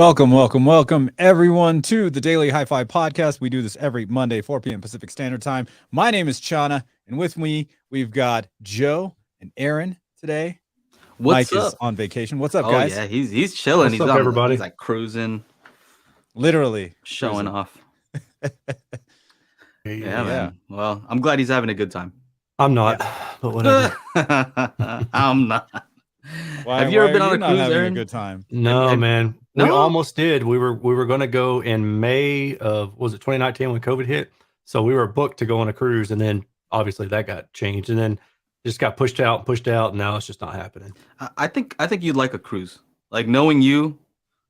Welcome, everyone, to the Daily HiFi podcast. We do this every Monday, 4 p.m. Pacific Standard Time. My name is Chana, and with me, we've got Joe and Aaron today. What's Mike up? is on vacation. What's up, Oh guys? yeah, he's chilling. What's he's up, on, everybody? He's like cruising, Literally showing cruising. off. Yeah. Yeah, man. Well, I'm glad he's having a good time. I'm not, but whatever. I'm not. Have you ever been are on you a not cruise, having Aaron? a good time? No, Have- man. No? We almost did. We were going to go in May of, was it 2019 when COVID hit? So we were booked to go on a cruise, and then obviously that got changed, and then just got pushed out, and now it's just not happening. I think you'd like a cruise. Like knowing you,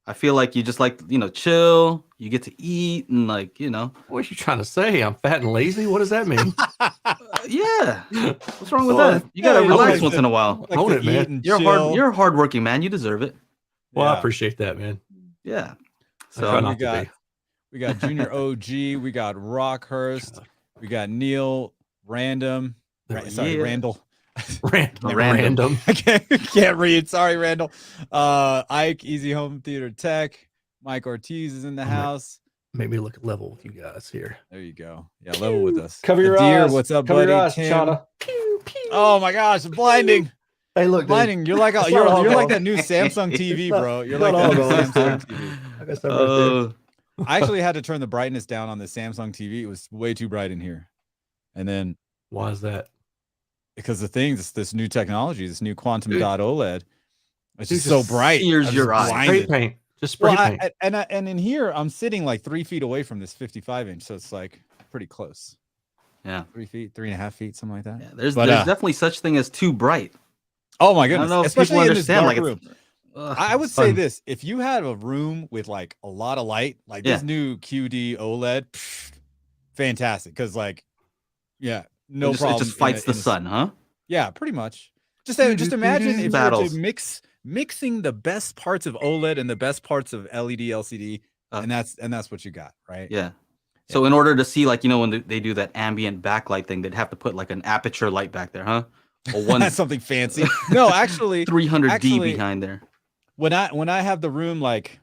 I feel like you just like chill. You get to eat and What are you trying to say? I'm fat and lazy? What does that mean? yeah. What's wrong with Well, that? You gotta yeah, relax like once to- in a while. Like Own to it, man. eat and You're chill. You're a hardworking man. You deserve it. Well, I Yeah. appreciate that, man. Yeah. I try So not to be. We got Junior OG. We got Rockhurst. We got Neil Random. Sorry, Yeah. Randall. Random. I can't read. Sorry, Randall. Ike, Easy Home Theater Tech. Mike Ortiz is in the Oh my- house. Make me look level with you guys here. There you go. Yeah, level with us. Cover The your Deer, eyes. what's up, Cover buddy? your eyes, Tim. Chana. Pew, pew. Oh my gosh, blinding. Hey, look, dude. Blinding. You're like It's you're not all like gone. that new Samsung TV, It's not- bro. You're it's like not that new all gone. Samsung TV. I got stuff right there. I actually had to turn the brightness down on the Samsung TV. It was way too bright in here. And then Why is that? because the thing, this new technology, this new quantum Dude. dot OLED, it's Dude, just so just bright. sears I was your just eyes. Spray blinded. paint. Just spray Well, paint. and in here, I'm sitting like 3 feet away from this 55-inch, so it's like pretty close. yeah. 3 feet, 3.5 feet, something like that. Yeah, there's But, definitely such thing as too bright. Oh my I don't goodness! know if Especially people in this understand. dark Like room. it's, I would it's say fun. this: if you had a room with like a lot of light, like this new QD OLED, fantastic. Because no it problem. just fights the sun, huh? Yeah, pretty much. Just imagine if you were Battles. to mixing the best parts of OLED and the best parts of LED, LCD, and that's what you got, right? Yeah. So in order to see, when they do that ambient backlight thing, they'd have to put like an aperture light back there, huh? Or one That's something fancy. No, actually, 300D actually- behind there. when I have the room like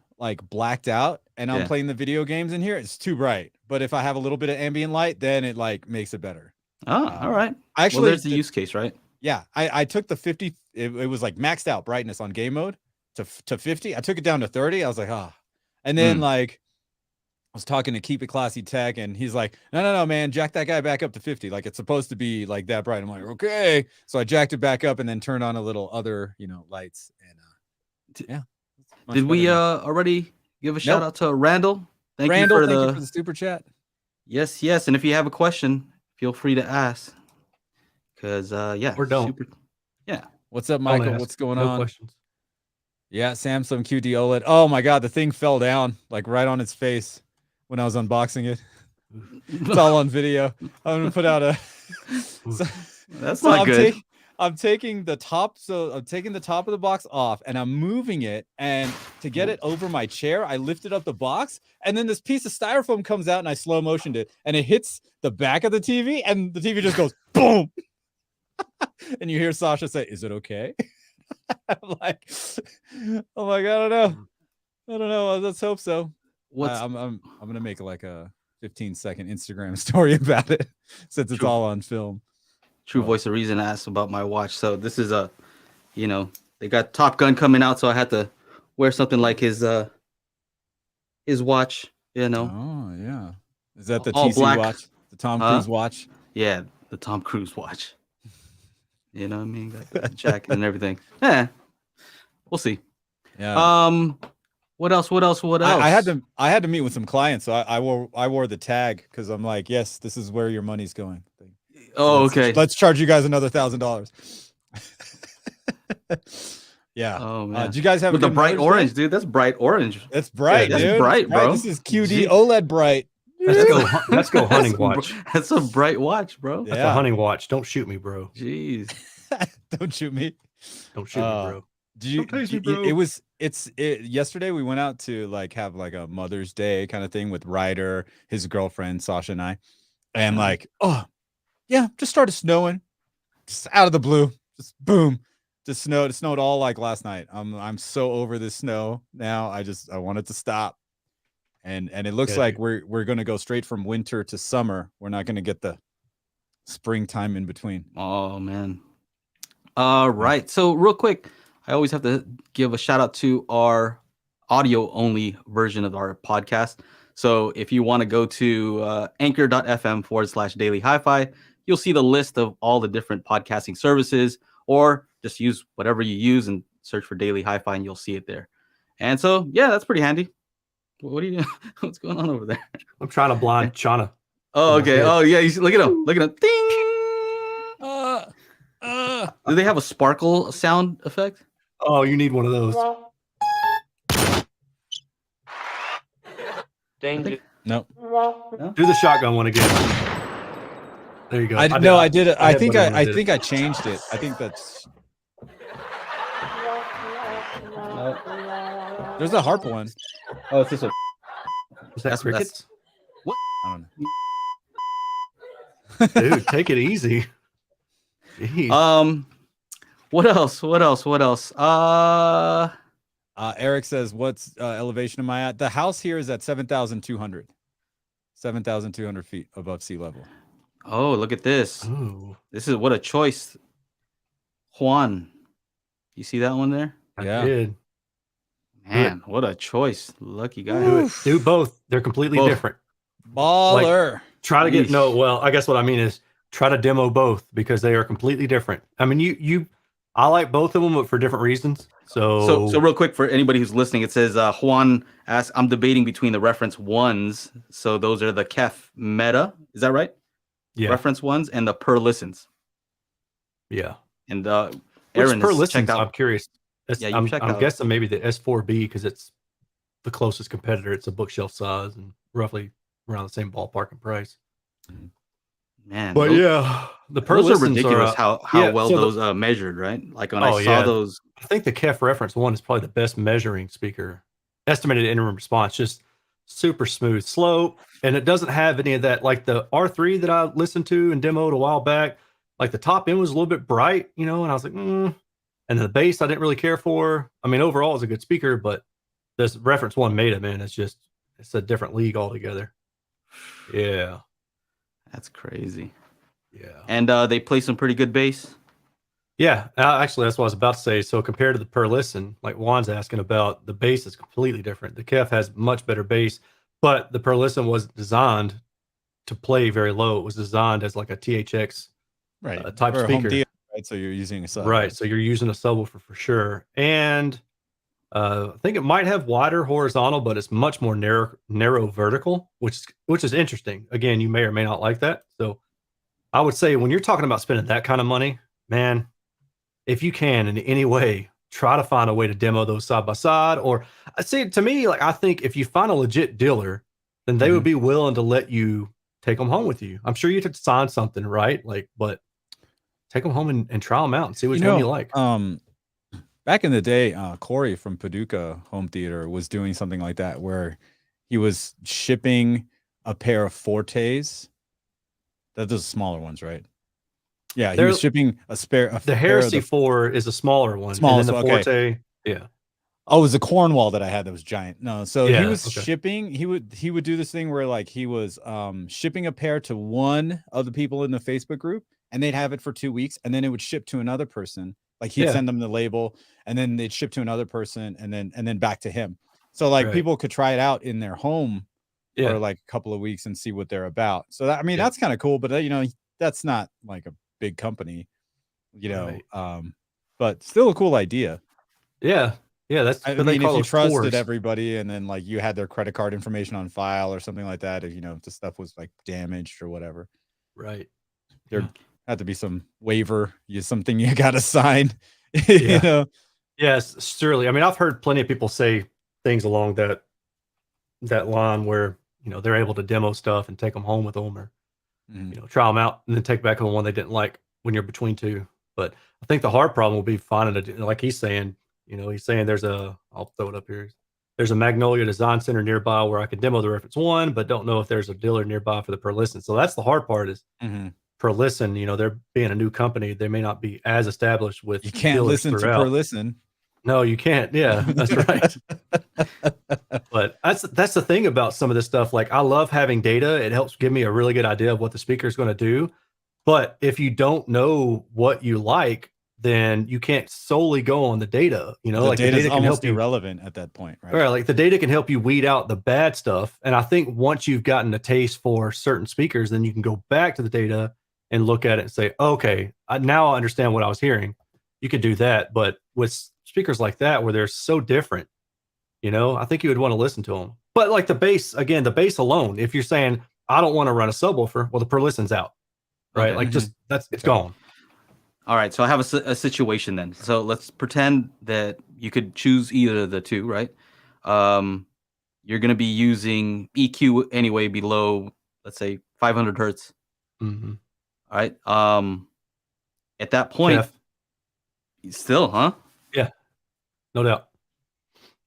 blacked out and I'm Yeah. playing the video games in here, it's too bright. But if I have a little bit of ambient light, then it like makes it better. Oh, all right. Actually, Well, there's the use case, right? yeah, I took the 50. It was like maxed out brightness on game mode to 50. I took it down to 30. I was like, and then like I was talking to Keep It Classy Tech, and he's like, no, man, jack that guy back up to 50. Like it's supposed to be like that bright. I'm like, okay. So I jacked it back up and then turned on a little other, lights. And yeah. Much Did we better now. already give a shout Nope. out to Randall? Thank Randall, you for thank the you for the super chat. yes. And if you have a question, feel free to ask. Because yeah, Or don't. What's up, Don't Michael? ask. What's going No on? questions. Yeah, Samsung QD OLED. Oh my God, the thing fell down like right on its face when I was unboxing it. It's all on video. I'm gonna put out a. That's So not I'm good. I'm taking the top. So I'm taking the top of the box off, and I'm moving it. And to get it over my chair, I lifted up the box, and then this piece of styrofoam comes out, and I slow motioned it, and it hits the back of the TV, and the TV just goes boom. And you hear Sasha say, "Is it okay?" I'm like, "Oh my God, I don't know. Let's hope so." What's I'm gonna make like a 15-second Instagram story about it since it's True. all on film. True Voice of Reason asked about my watch? So this is they got Top Gun coming out, so I had to wear something like his watch. Oh yeah, is that the All TC black. watch, the Tom Huh? Cruise watch? Yeah, the Tom Cruise watch. You know what I mean? Got the jacket and everything. Yeah, we'll see. Yeah. What else? I had to meet with some clients, so I wore the tag because I'm like, yes, this is where your money's going. Oh, Let's- okay. Let's charge you guys another $1,000. Yeah. Oh man. Did you guys have with a the good bright Mother's Day? orange, dude? That's bright orange. It's bright, That's dude. bright, It's bro. This is QD Gee. OLED bright. Let's go hunting watch. That's a bright watch, bro. Yeah. That's a hunting watch. Don't shoot me, bro. Jeez. Don't shoot me. Don't shoot me, bro. Did you? Don't taste me, it- bro. It yesterday we went out to like have like a Mother's Day kind of thing with Ryder, his girlfriend Sasha, and I, and like, oh yeah, just started snowing, just out of the blue, just boom, the snow. It snowed all like last night. I'm so over this snow now. I want it to stop. And it looks like we're gonna go straight from winter to summer. We're not gonna get the springtime in between. Oh man. Right. So real quick, I always have to give a shout out to our audio only version of our podcast. So if you want to go to anchor.fm/daily HiFi, you'll see the list of all the different podcasting services, or just use whatever you use and search for Daily HiFi and you'll see it there. And so, yeah, that's pretty handy. What are you doing? What's going on over there? I'm trying to blind Shauna. Oh, okay. Oh, yeah. Look at him. Look at him. Ding. Do they have a sparkle sound effect? Oh, you need one of those. Danger. No. Do the shotgun one again. There you go. I did it. I think I changed it. I think that's. There's a harp one. Oh, it's this one. Is that crickets? I don't know. Dude, take it easy. Jeez. What else? Eric says, "What's elevation am I at?" The house here is at 7,200 feet above sea level. Oh, look at this. Ooh, This is what a choice. Juan, you see that one there? I Yeah. did. Man, what a choice. Lucky guy. Do both. They're completely Both. different. Baller. Try to get Yeesh. well, I guess what I mean is try to demo both because they are completely different. I mean, I like both of them, but for different reasons. So real quick for anybody who's listening, it says Juan asks, I'm debating between the reference ones. So those are the Kef Meta. Is that right? yeah, Reference ones and the per listens. yeah. And Which Aaron per has listen, checked out. I'm curious. Yeah, you I'm checked out. guessing maybe the S4B because it's the closest competitor. It's a bookshelf size and roughly around the same ballpark in price. Man, But those, yeah, the per those are listens ridiculous how yeah, well so those measured, right? Like when I Oh, saw yeah. those. I think the KEF reference one is probably the best measuring speaker. Estimated interim response, just super smooth slope, and it doesn't have any of that. Like the R3 that I listened to and demoed a while back, like the top end was a little bit bright, and I was like, and then the bass I didn't really care for. I mean, overall it's a good speaker, but this reference one Meta, man, it's a different league altogether. Yeah, That's crazy. yeah. And they play some pretty good bass. Yeah, actually, that's what I was about to say. So compared to the per listen, like Juan's asking about, the bass is completely different. The KEF has much better bass, but the per listen was designed to play very low. It was designed as like a THX Right. type Or a home speaker. theater, right? So you're using a sub. Right. So you're using a subwoofer for sure. And I think it might have wider horizontal, but it's much more narrow vertical, which is interesting. Again, you may or may not like that. So I would say when you're talking about spending that kind of money, man, if you can in any way, try to find a way to demo those side by side. Or I say, to me, like, I think if you find a legit dealer, then they would be willing to let you take them home with you. I'm sure you could sign something, right? Like, but take them home and try them out and see which one you like. Back in the day, Corey from Paducah Home Theater was doing something like that, where he was shipping a pair of Fortes. Those are smaller ones, right? Yeah, he was shipping a spare. The Heresy 4 is a smaller one. Small, and then the okay. Forte, yeah. Oh, it was a Cornwall that I had that was giant. No, so Yeah, he was okay. shipping. He would do this thing where like he was shipping a pair to one of the people in the Facebook group, and they'd have it for 2 weeks, and then it would ship to another person. Like he'd send them the label, and then they'd ship to another person, and then back to him. So like people could try it out in their home for like a couple of weeks and see what they're about. So that, I mean, that's kind of cool, but that's not like a big company, but still a cool idea. Yeah. That's, I mean, if you trusted everybody and then like you had their credit card information on file or something like that, if the stuff was like damaged or whatever, right? There had to be some waiver, something you got to sign. Yes, surely. I mean, I've heard plenty of people say things along that line where they're able to demo stuff and take them home with them, or try them out and then take back the one they didn't like when you're between two. But I think the hard problem will be finding like he's saying. He's saying I'll throw it up here. There's a Magnolia Design Center nearby where I can demo the reference one, but don't know if there's a dealer nearby for the per listen. So that's the hard part is per listen, they're being a new company, they may not be as established with You can't dealers listen to throughout. per listen. No, you can't. Yeah, that's right. But that's the thing about some of this stuff. Like, I love having data. It helps give me a really good idea of what the speaker is going to do. But if you don't know what you like, then you can't solely go on the data. The like the data is data can help almost you. irrelevant at that point, right? Right, like the data can help you weed out the bad stuff. And I think once you've gotten a taste for certain speakers, then you can go back to the data and look at it and say, okay, now I understand what I was hearing. You could do that. But with speakers like that, where they're so different, I think you would want to listen to them. But like the bass, again, the bass alone, if you're saying, I don't want to run a subwoofer, well, the per listen's out, right? Okay. Like just it's Okay. gone. All right, so I have a situation then. So let's pretend that you could choose either of the two, right? You're going to be using EQ anyway below, let's say, 500 hertz. Mm-hmm. All right. At that point, still, huh? Yeah, no doubt.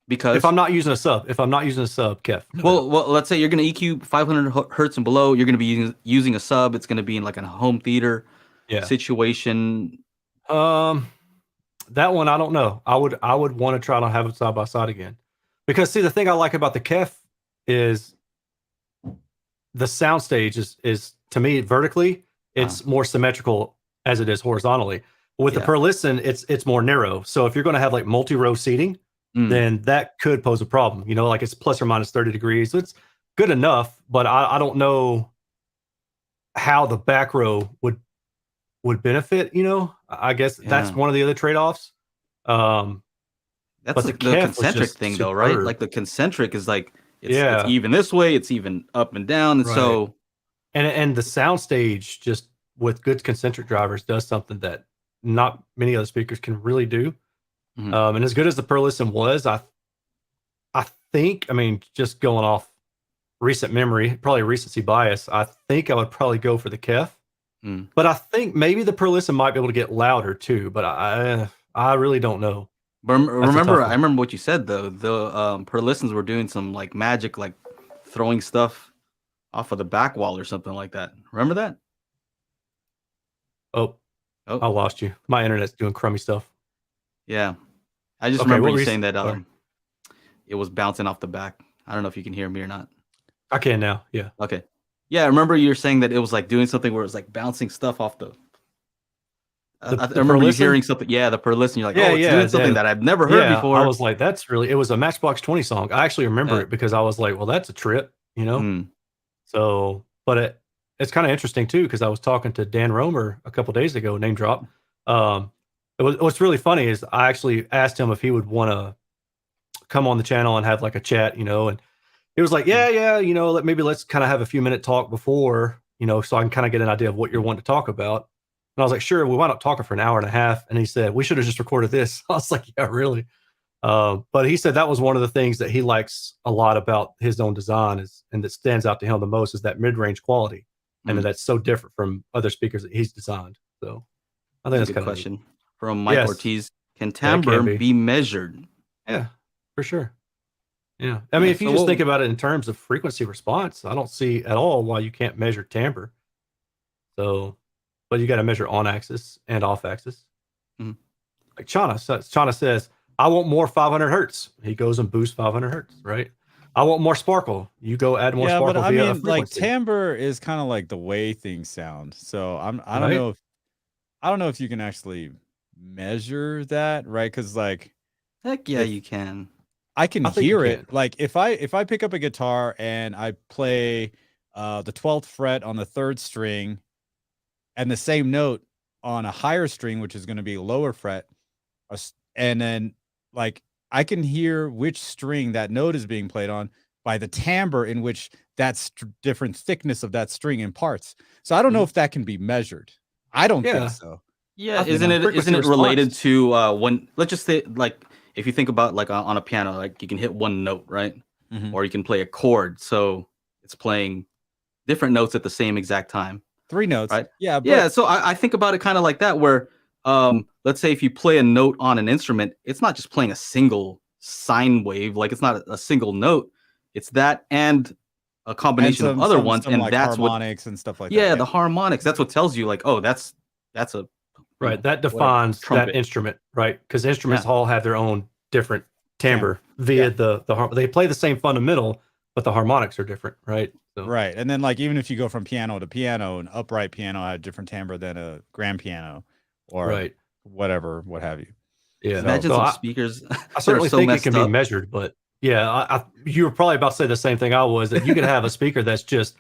Because if I'm not using a sub, Kev. Well, let's say you're going to EQ 500 hertz and below. You're going to be using a sub. It's going to be in like a home theater situation. That one I don't know. I would want to try to have it side by side again, because see, the thing I like about the Kef is the soundstage is to me vertically it's more symmetrical as it is horizontally. With the per listen, it's more narrow. So if you're going to have like multi-row seating, then that could pose a problem. Like it's plus or minus 30 degrees. So it's good enough, but I don't know how the back row would benefit. I guess that's one of the other trade-offs. That's but the concentric thing, though, right? Like the concentric is like it's even this way, it's even up and down, and so and the soundstage just with good concentric drivers does something that not many other speakers can really do. And as good as the per listen was, I think, I mean, just going off recent memory, probably recency bias, I think I would probably go for the Kef. But I think maybe the per listen might be able to get louder too, but I really don't know. But remember, I remember what you said though. The per listens were doing some like magic, like throwing stuff off of the back wall or something like that. Remember that? Oh, I lost you. My internet's doing crummy stuff. Yeah, I just remember you saying that it was bouncing off the back. I don't know if you can hear me or not. I can now. Yeah. Okay. Yeah, I remember you were saying that it was like doing something where it was like bouncing stuff off the. I remember you hearing something. Yeah, the per listen. You're like, it's doing something that I've never heard before. I was like, it was a Matchbox 20 song. I actually remember it because I was like, well, that's a trip, So, but it's kind of interesting too, because I was talking to Dan Romer a couple days ago, name drop. What's really funny is I actually asked him if he would want to come on the channel and have like a chat, and he was like, maybe let's kind of have a few minute talk before, so I can kind of get an idea of what you're wanting to talk about. And I was like, sure, we wound up talking for an hour and a half. And he said, we should have just recorded this. I was like, yeah, really. But he said that was one of the things that he likes a lot about his own design and that stands out to him the most is that mid-range quality. And that's so different from other speakers that he's designed. So I think that's a kind good of question from Mike Ortiz. Can timbre be measured? Yeah, for sure. Yeah. I mean, if you just think about it in terms of frequency response, I don't see at all why you can't measure timbre. So, but you got to measure on axis and off axis. Like Chana says, I want more 500 hertz. He goes and boosts 500 hertz, right? I want more sparkle. You go add more sparkle. But I mean, like timbre is kind of like the way things sound. So I don't know if you can actually measure that, right? Because like, heck yeah, you can. I can hear it. Like if I pick up a guitar and I play the 12th fret on the 3rd string and the same note on a higher string, which is going to be lower fret, and then like I can hear which string that note is being played on by the timbre in which that different thickness of that string imparts. So I don't know if that can be measured. I don't think so. Yeah, isn't it related to when, let's just say, like if you think about like on a piano, like you can hit one note, right? Or you can play a chord, so it's playing different notes at the same exact time. 3 notes, right? Yeah, but so I think about it kind of like that, where let's say if you play a note on an instrument, it's not just playing a single sine wave, like it's not a single note. It's that and a And combination of other ones, some and like that's what harmonics and stuff like that. yeah, the harmonics. That's what tells you like, oh, that's a you Right. know, That whatever, defines that trumpet. instrument, right? Because instruments Yeah. all have their own different timbre via they play the same fundamental, but the harmonics are different, right? So Right. And then like even if you go from piano to piano, an upright piano had a different timbre than a grand piano or right. whatever, what have you. Yeah. Imagine So some I speakers that are certainly so think it messed can be up. measured, but yeah, you were probably about to say the same thing I was, that you could have a speaker that's just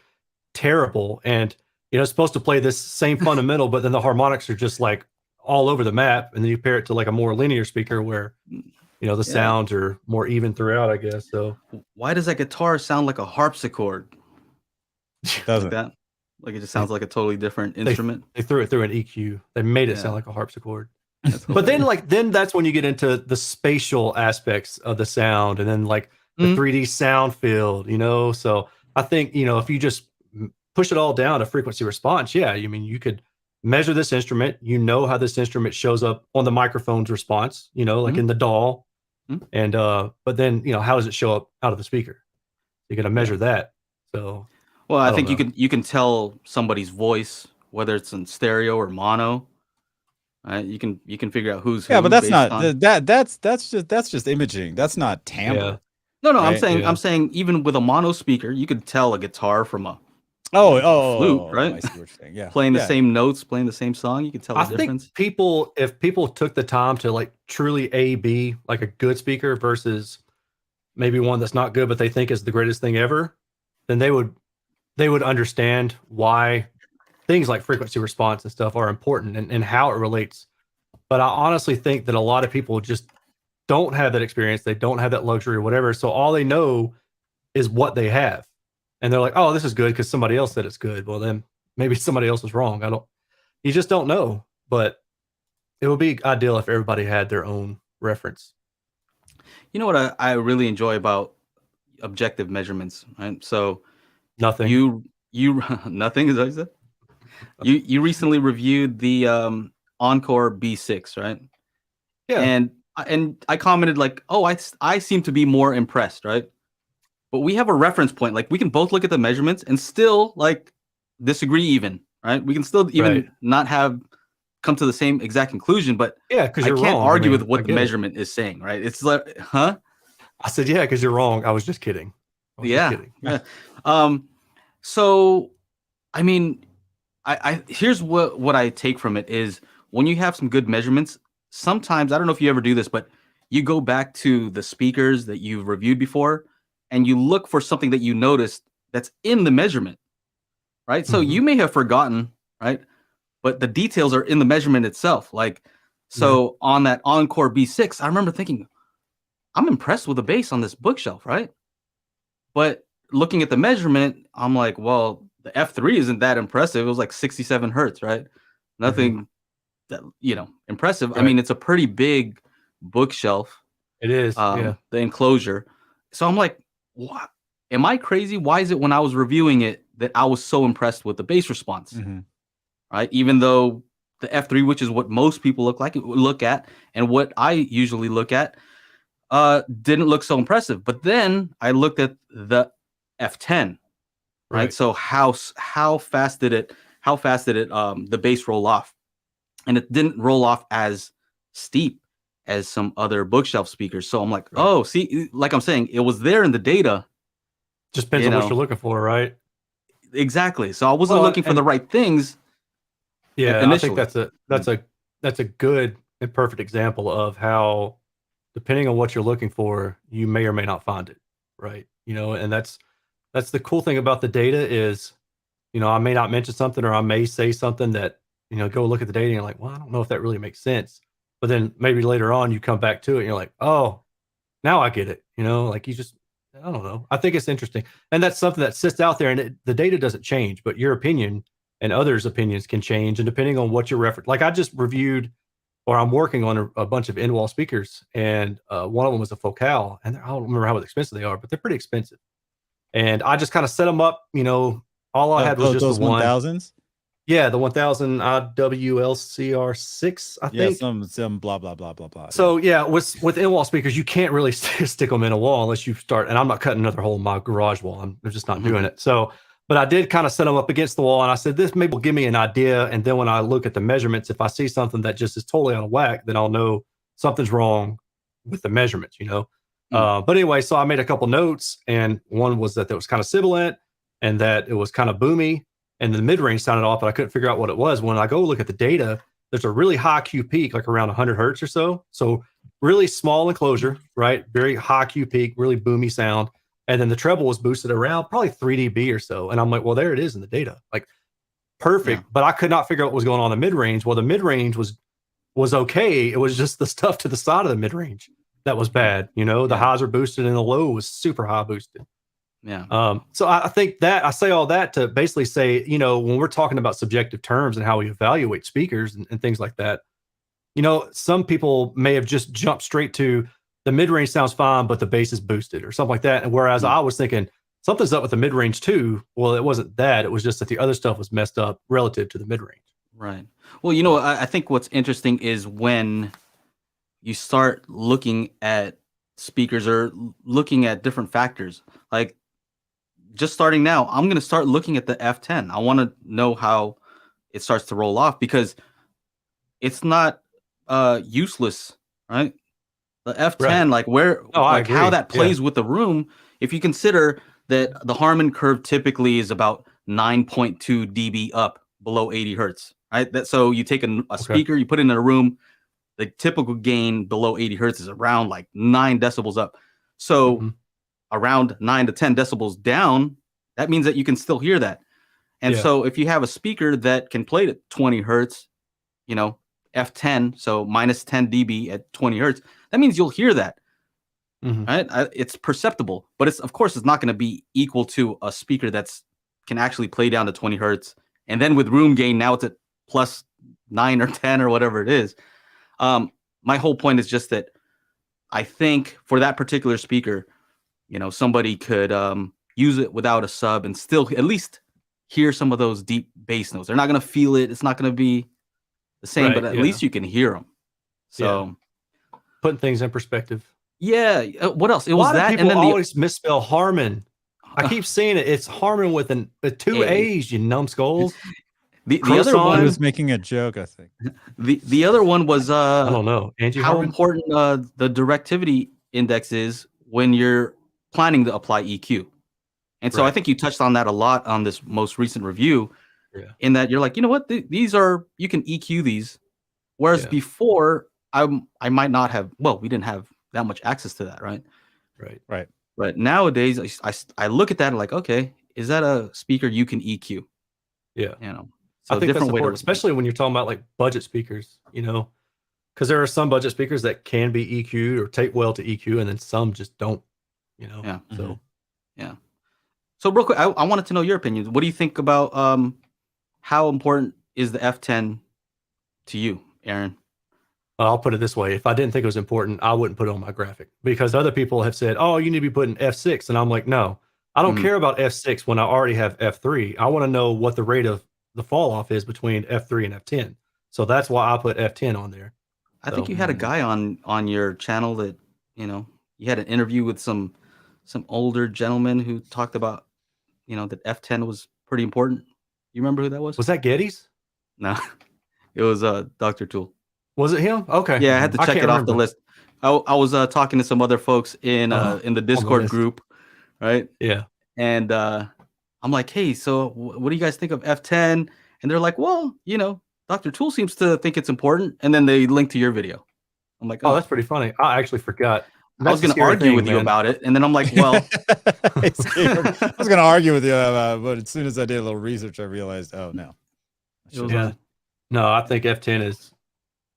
terrible and it's supposed to play this same fundamental, but then the harmonics are just like all over the map, and then you pair it to like a more linear speaker where the Yeah. sounds are more even throughout, I guess. So Why does that guitar sound like a harpsichord? Like Doesn't. that? Like it just sounds like a totally different instrument. they threw it through an EQ. They made it Yeah. sound like a harpsichord. That's But then hilarious. then that's when you get into the spatial aspects of the sound, and then like the Mhm. 3D sound field, So I think, if you just push it all down to frequency response, yeah, I mean, you could measure this instrument, how this instrument shows up on the microphone's response, like Mhm. in the DAW. Mhm. And but then, how does it show up out of the speaker? You're gonna measure that. So Well, I I don't think know. you can tell somebody's voice whether it's in stereo or mono. Right? You can figure out who's Yeah, but who that's based not on. that's just imaging. That's not Yeah. timbre. No, Right? I'm saying even with a mono speaker, you could tell a guitar from a Oh, flute, right? I see what you're saying. Yeah. Playing the Yeah. same notes, playing the same song, you can tell I the think difference. if people took the time to like truly A/B like a good speaker versus maybe one that's not good but they think is the greatest thing ever, then they would understand why things like frequency response and stuff are important, and how it relates. But I honestly think that a lot of people just don't have that experience. They don't have that luxury or whatever. So all they know is what they have. And they're like, oh, this is good because somebody else said it's good. Well, then maybe somebody else was wrong. You just don't know. But it would be ideal if everybody had their own reference. You know what I really enjoy about objective measurements, right? So Nothing. you nothing is that what you said? You recently reviewed the Encore B6, right? Yeah. And I commented like, oh, I seem to be more impressed, right? But we have a reference point. Like we can both look at the measurements and still like disagree even, right? We can still even Right. not have come to the same exact conclusion, but Yeah, because I you're can't wrong. argue I mean, with what I the get it. measurement is saying, right? It's like, huh? I said, yeah, because you're wrong. I was just kidding. I was just Yeah. kidding. Yeah. So I mean, I here's what I take from it is when you have some good measurements, sometimes I don't know if you ever do this, but you go back to the speakers that you've reviewed before and you look for something that you noticed that's in the measurement, right? So you may have forgotten, right? But the details are in the measurement itself. Like, so on that Encore B6, I remember thinking, I'm impressed with the bass on this bookshelf, right? But looking at the measurement, I'm like, well, the F3 isn't that impressive. It was like 67 hertz, right? Nothing that, impressive. I Right. mean, it's a pretty big bookshelf, It is. Yeah. the enclosure. So I'm like, what? Am I crazy? Why is it when I was reviewing it that I was so impressed with the bass response, right? Even though the F3, which is what most people look at, and what I usually look at, didn't look so impressive. But then I looked at the F10, right? So how fast did it the bass roll off? And it didn't roll off as steep as some other bookshelf speakers. So I'm like, oh, see, like I'm saying, it was there in the data. Just depends on what you're looking for, right? Exactly. So I wasn't looking for the right things. Yeah, initially. I think that's a good and perfect example of how, depending on what you're looking for, you may or may not find it, right? And that's the cool thing about the data is, I may not mention something, or I may say something that, go look at the data and you're like, well, I don't know if that really makes sense. But then maybe later on you come back to it and you're like, oh, now I get it. Like you just, I don't know. I think it's interesting. And that's something that sits out there, and the data doesn't change, but your opinion and others' opinions can change. And depending on what you're referencing, like I just reviewed, or I'm working on a bunch of in-wall speakers, and one of them was a Focal, and I don't remember how expensive they are, but they're pretty expensive. And I just kind of set them up, all I had was just those the one. 1000s. Yeah, the 1000 IWLCR6, I Yeah, think. some blah blah blah blah blah. So yeah, with in-wall speakers, you can't really stick them in a wall unless you start. And I'm not cutting another hole in my garage wall. I'm just not doing it. So, but I did kind of set them up against the wall, and I said this maybe will give me an idea. And then when I look at the measurements, if I see something that just is totally out of whack, then I'll know something's wrong with the measurements. But anyway, so I made a couple notes, and one was that it was kind of sibilant, and that it was kind of boomy, and the mid range sounded off, but I couldn't figure out what it was. When I go look at the data, there's a really high Q peak, like around 100 hertz or so. So really small enclosure, right? Very high Q peak, really boomy sound. And then the treble was boosted around probably 3 dB or so. And I'm like, well, there it is in the data. Like perfect. Yeah. But I could not figure out what was going on in the mid range. Well, the mid range was okay. It was just the stuff to the side of the mid range that was bad. The highs were boosted and the low was super high boosted. Yeah. So I think that I say all that to basically say, when we're talking about subjective terms and how we evaluate speakers and things like that, some people may have just jumped straight to the mid-range sounds fine, but the bass is boosted or something like that. And whereas I was thinking something's up with the mid-range too. Well, it wasn't that. It was just that the other stuff was messed up relative to the mid-range. Right. Well, I think what's interesting is when you start looking at speakers or looking at different factors, like just starting now, I'm going to start looking at the F10. I want to know how it starts to roll off because it's not useless, right? The F10, right. how that plays with the room. If you consider that the Harman curve typically is about 9.2 dB up below 80 hertz, right? So you take a speaker, you put it in a room, the typical gain below 80 hertz is around like 9 decibels up. So around 9 to 10 decibels down, that means that you can still hear that. And so if you have a speaker that can play at 20 hertz, F10, so minus 10 dB at 20 hertz, that means you'll hear that. Right? It's perceptible, but it's not going to be equal to a speaker that's can actually play down to 20 hertz. And then with room gain, now it's at plus 9 or 10 or whatever it is. My whole point is just that I think for that particular speaker, somebody could use it without a sub and still at least hear some of those deep bass notes. They're not going to feel it. It's not going to be the same, but at least you can hear them. So putting things in perspective. Yeah. What else? It was Why that. do people and then always misspell Harman? I keep seeing it. It's Harman with two A's, you numbskulls. The other one was making a joke, I think. The other one was I don't know. Angie how Harman? important the directivity index is when you're planning to apply EQ. And so I think you touched on that a lot on this most recent review, in that you're like, you know what, these are, you can EQ these. Whereas before, I might not have, we didn't have that much access to that, right? Right. But nowadays, I look at that and like, okay, is that a speaker you can EQ? Yeah. So I think that's important, to especially when you're talking about like budget speakers, because there are some budget speakers that can be EQ'd or take well to EQ, and then some just don't, Yeah. So, So real quick, I wanted to know your opinion. What do you think about how important is the F10 to you, Aaron? I'll put it this way. If I didn't think it was important, I wouldn't put it on my graphic, because other people have said, oh, you need to be putting F6. And I'm like, no, I don't care about F6 when I already have F3. I want to know what the rate of the fall off is between F3 and F10. So that's why I put F10 on there. I think you had a guy on your channel that, you had an interview with some older gentleman who talked about, that F10 was pretty important. You remember who that was? Was that Geddes? No, it was Dr. Tool. Was it him? Okay. Yeah, I had to check it off the list. I was talking to some other folks in the Discord group, right? Yeah. And I'm like, hey, so what do you guys think of F10? And they're like, well, Dr. Tool seems to think it's important. And then they link to your video. I'm like, oh, that's pretty funny. I actually forgot. I was going to argue with you about it. And then I'm like, well, I was going to argue with you, but as soon as I did a little research, I realized, oh, no. No, I think F10 is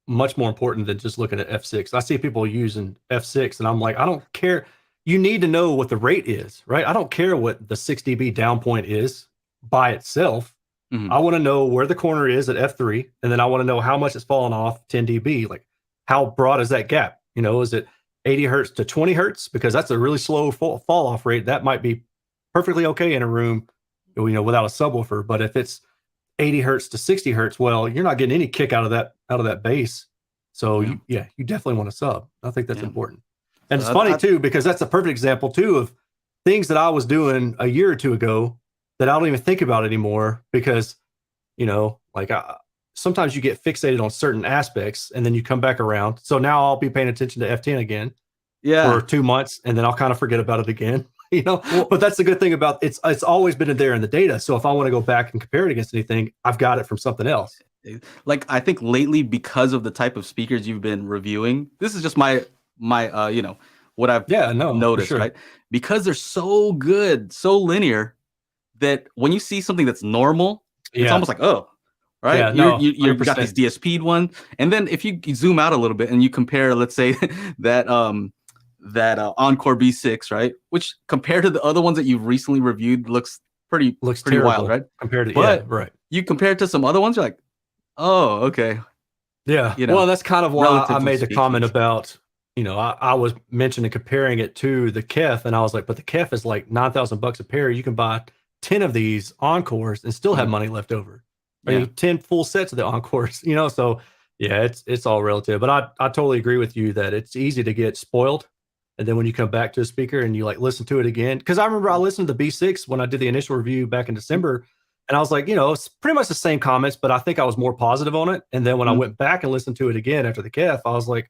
much more important than just looking at F6. I see people using F6 and I'm like, I don't care. You need to know what the rate is, right? I don't care what the 6 dB down point is by itself. I want to know where the corner is at F3, and then I want to know how much it's falling off 10 dB. Like, how broad is that gap? Is it 80 hertz to 20 hertz? Because that's a really slow fall off rate. That might be perfectly okay in a room, without a subwoofer. But if it's 80 hertz to 60 hertz. Well, you're not getting any kick out of that bass. So Yeah. you definitely want to sub. I think that's important. And So it's funny too, because that's a perfect example too of things that I was doing a year or two ago that I don't even think about anymore because, like sometimes you get fixated on certain aspects and then you come back around. So now I'll be paying attention to F10 again for 2 months and then I'll kind of forget about it again, but that's the good thing about it's always been there in the data. So if I want to go back and compare it against anything, I've got it from something else. Like I think lately, because of the type of speakers you've been reviewing, this is just my what I've noticed, sure. right? Because they're so good, so linear, that when you see something that's normal, it's almost like, oh, right? Yeah, you've got these DSP'd one, and then if you zoom out a little bit and you compare, let's say that Encore B6, right, which compared to the other ones that you've recently reviewed looks pretty wild, right? Compared to right. You compare it to some other ones, you're like, oh, okay. Yeah. Well, that's kind of why I made the comment about, I was mentioning comparing it to the Kef, and I was like, but the Kef is like $9,000 a pair. You can buy 10 of these Encores and still have money left over. Or 10 full sets of the Encores, so yeah, it's all relative. But I totally agree with you that it's easy to get spoiled. And then when you come back to a speaker and you like listen to it again, because I remember I listened to the B6 when I did the initial review back in December. And I was like, it's pretty much the same comments, but I think I was more positive on it. And then when I went back and listened to it again after the Kef, I was like,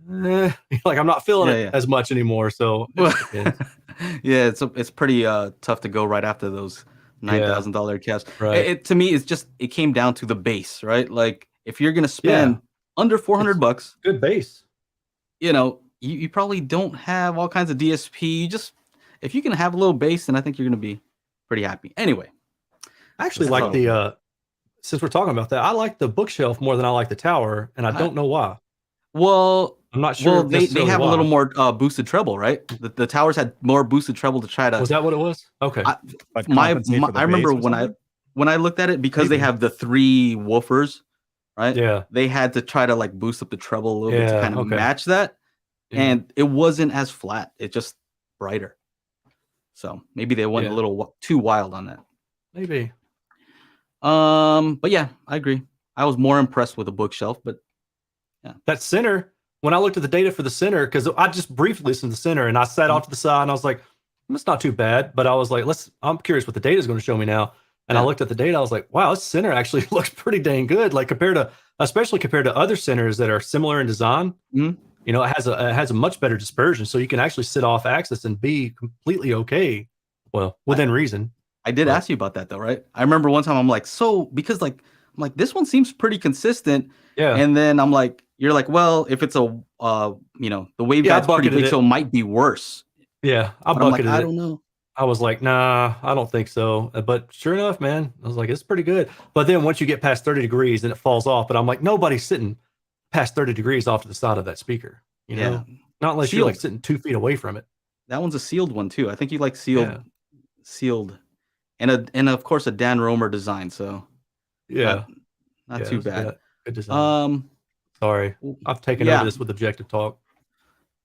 like I'm not feeling it as much anymore. So it's pretty tough to go right after those $9,000 Kefs. Right. It to me, it came down to the base, right? Like if you're gonna spend under $400, good base, you probably don't have all kinds of DSP. If you can have a little bass, then I think you're gonna be pretty happy. Anyway. I actually like since we're talking about that, I like the bookshelf more than I like the tower, and I don't know why. Well, I'm not sure. Well, they have a little more boosted treble, right? The towers had more boosted treble to try to. Was that what it was? Okay. I remember when I looked at it, because they have the 3 woofers, right? Yeah. They had to try to like boost up the treble a little bit to kind of match that, and it wasn't as flat. It's just brighter. So maybe they went a little too wild on that. Maybe. But yeah, I agree. I was more impressed with the bookshelf, but that center, when I looked at the data for the center, because I just briefly listened to the center and I sat off to the side and I was like, it's not too bad. But I was like, I'm curious what the data is going to show me now. And I looked at the data, I was like, wow, this center actually looks pretty dang good. Like especially compared to other centers that are similar in design. It has a much better dispersion. So you can actually sit off axis and be completely okay. Well, within reason. I did ask you about that though, right? I remember one time I'm like, because I'm like, this one seems pretty consistent. Yeah. And then I'm like, you're like, well, if it's the waveguide's pretty big, so it might be worse. Yeah. I bucketed it. I don't know. I was like, nah, I don't think so. But sure enough, man, I was like, it's pretty good. But then once you get past 30 degrees, then it falls off. But I'm like, nobody's sitting past 30 degrees off to the side of that speaker. Not unless you're like sitting 2 feet away from it. That one's a sealed one too. I think you like sealed, and of course a Dan Romer design. So not too bad. Good design. Sorry, I've taken over this with Objective Talk.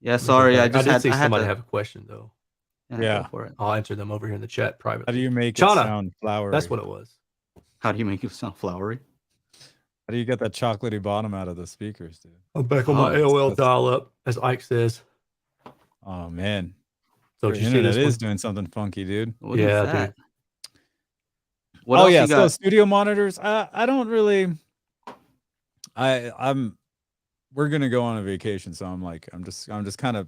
Yeah, sorry. I did see somebody have a question though. Go for it. I'll answer them over here in the chat privately. How do you make it sound flowery? That's what it was. How do you make it sound flowery? How do you get that chocolatey bottom out of the speakers, dude? I'm back on my AOL dial-up, as Ike says. Oh man, so your internet is doing something funky, dude. What is that? Dude. What else you got? So studio monitors. I don't really. We're gonna go on a vacation, so I'm just kind of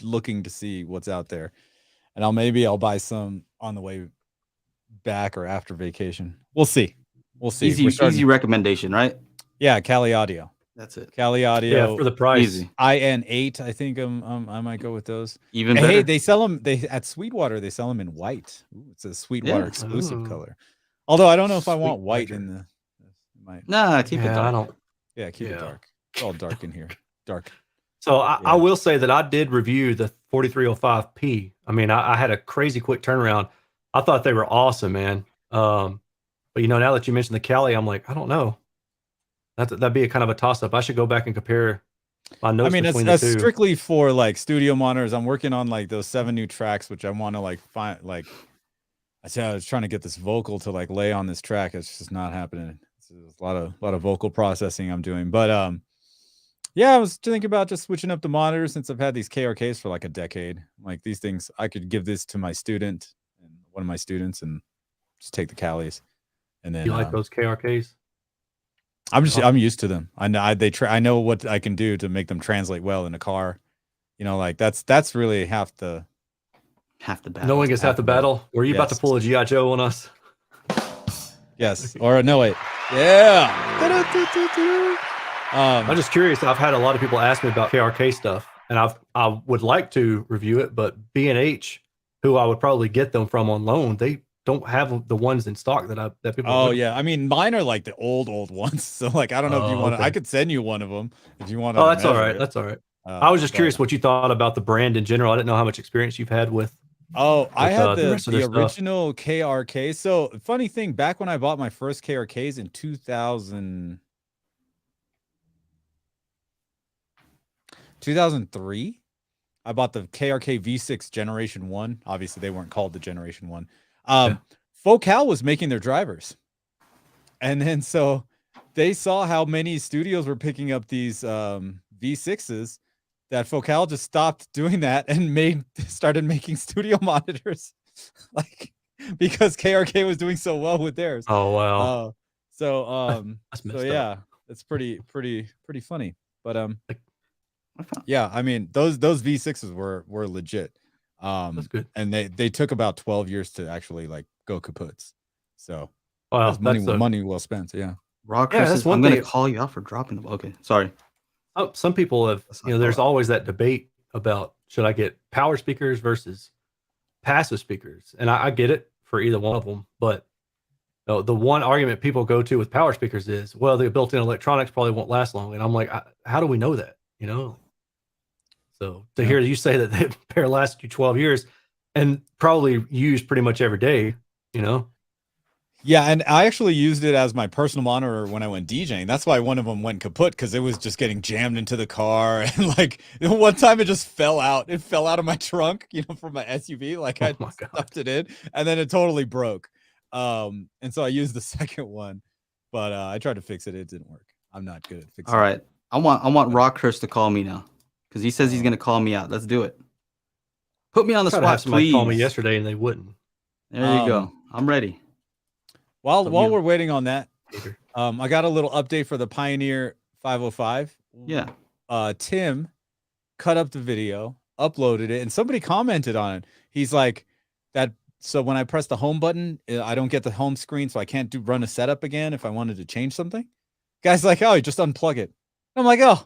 looking to see what's out there, and I'll buy some on the way back or after vacation. We'll see. Easy recommendation, right? Yeah, Cali Audio. That's it. Cali Audio. Yeah, for the price. Easy. IN8. I think I might go with those. Even better. Hey, they sell them. At Sweetwater, they sell them in white. Ooh, it's a Sweetwater exclusive color. Although I don't know if I want white in the. Nah, keep it dark. I don't. Yeah, keep it dark. It's all dark in here. Dark. So I will say that I did review the 4305P. I mean, I had a crazy quick turnaround. I thought they were awesome, man. But now that you mentioned the Cali, I'm like, I don't know. That'd be a kind of a toss-up. I should go back and compare my notes. I mean, that's strictly for like studio monitors. I'm working on like those 7 new tracks, which I want to like find. Like, I was trying to get this vocal to like lay on this track. It's just not happening. It's a lot of vocal processing I'm doing. But yeah, I was thinking about just switching up the monitors since I've had these KRKs for like a decade. Like these things, I could give this to my student and one of my students and just take the Callies. And then You like those KRKs? I'm used to them. I know I know what I can do to make them translate well in a car. You know, like that's really half the battle. Knowing is half the battle. Were you about to pull a GI Joe on us? Yes. Or no, wait. Yeah. I'm just curious. I've had a lot of people ask me about KRK stuff, and I would like to review it, but B&H, who I would probably get them from on loan, they don't have the ones in stock that people. Oh yeah, I mean mine are like the old ones. So like I don't know if you want to. Okay. I could send you one of them if you want. Oh, that's all right. That's all right. I was just curious what you thought about the brand in general. I didn't know how much experience you've had with. I had rest of the their stuff. original KRK. So funny thing, back when I bought my first KRKs in 2003, I bought the KRK V6 Generation 1. Obviously, they weren't called the Generation 1. Focal was making their drivers. And then so they saw how many studios were picking up these V6s that Focal just stopped doing that and started making studio monitors. Like because KRK was doing so well with theirs. Oh wow. So yeah, up. it's pretty funny. But yeah, I mean those V6s were legit. That's good. And they took about 12 years to actually like go kaputs. So wow, money well spent. Yeah. Rock, I'm going to call you out for dropping them. Okay, sorry. Oh, some people have, there's always that debate about should I get power speakers versus passive speakers, and I get it for either one of them. But the one argument people go to with power speakers is, well, the built-in electronics probably won't last long, and I'm like, how do we know that? You know. So to hear you say that the pair lasts you 12 years and probably used pretty much every day, you know. Yeah, and I actually used it as my personal monitor when I went DJing. That's why one of them went kaput, because it was just getting jammed into the car. And like one time it just fell out. It fell out of my trunk, from my SUV. Like I stuffed it in, and then it totally broke. And so I used the second one, but I tried to fix it. It didn't work. I'm not good at fixing. All right, I want Rockhurst to call me now because he says he's gonna call me out. Let's do it. Put me on the spot, please. Call me yesterday and they wouldn't. There you go. I'm ready. While we're waiting on that, I got a little update for the Pioneer 505. Yeah. Tim cut up the video, uploaded it, and somebody commented on it. He's like, so when I press the home button, I don't get the home screen, so I can't run a setup again if I wanted to change something. Guy's like, oh, you just unplug it. I'm like, oh,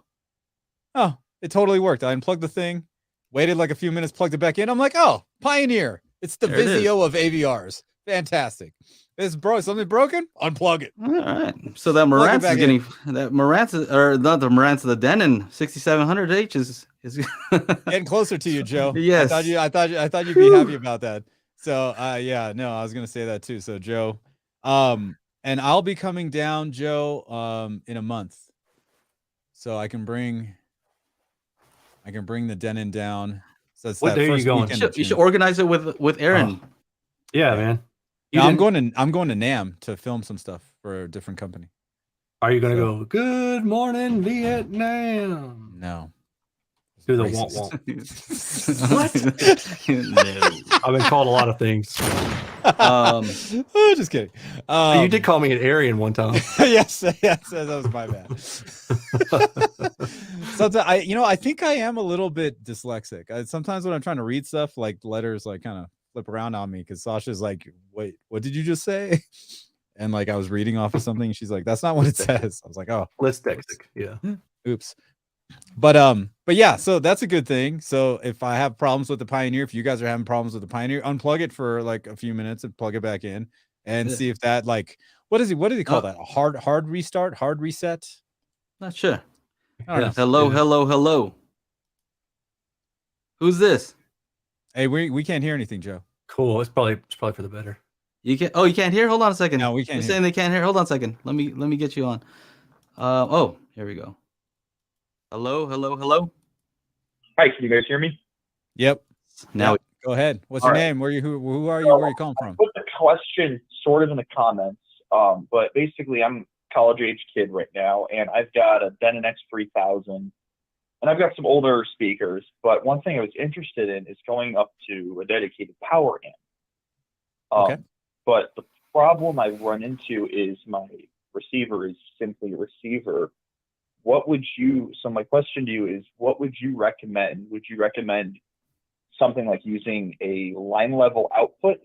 it totally worked. I unplugged the thing, waited like a few minutes, plugged it back in. I'm like, oh, Pioneer. It's the Vizio of AVRs. Fantastic. Something broken? Unplug it. All right. So that Marantz is getting the Denon 6700H is getting closer to you, Joe. Yes. I thought you'd be happy about that. So I was gonna say that too. So Joe, and I'll be coming down, Joe, in a month. So I can bring the Denon down. So it's what day are you going? You should organize it with Aaron. Oh. Yeah, man. No, I'm going to NAM to film some stuff for a different company. Are you going to go, good morning, Vietnam? No. Do the womp womp. What? No. I've been called a lot of things. Just kidding. You did call me an Aryan one time. yes, that was my bad. Sometimes I think I am a little bit dyslexic. Sometimes when I'm trying to read stuff, like letters, like kind of flip around on me because Sasha's like, wait, what did you just say? And like I was reading off of something. She's like, that's not what it says. I was like, oh, dyslexic. Yeah. Oops. But yeah, so that's a good thing. So if I have problems with the Pioneer, if you guys are having problems with the Pioneer, unplug it for like a few minutes and plug it back in and see if that what does he call that? A hard restart, hard reset? Not sure. Hello. Who's this? Hey, we can't hear anything, Joe. Cool. It's probably for the better. You can't hear? Hold on a second. No, we can't. You're saying they can't hear. Hold on a second. Let me get you on. Here we go. Hello. Hi, can you guys hear me? Yep. Now go ahead. What's your name? Who are you? Where are you calling from? Put the question sort of in the comments, but basically I'm a college-age kid right now, and I've got a Denon X3000, and I've got some older speakers, but one thing I was interested in is going up to a dedicated power amp. Okay. But the problem I've run into is my receiver is simply a receiver. So my question to you is, what would you recommend? Would you recommend something like using a line level output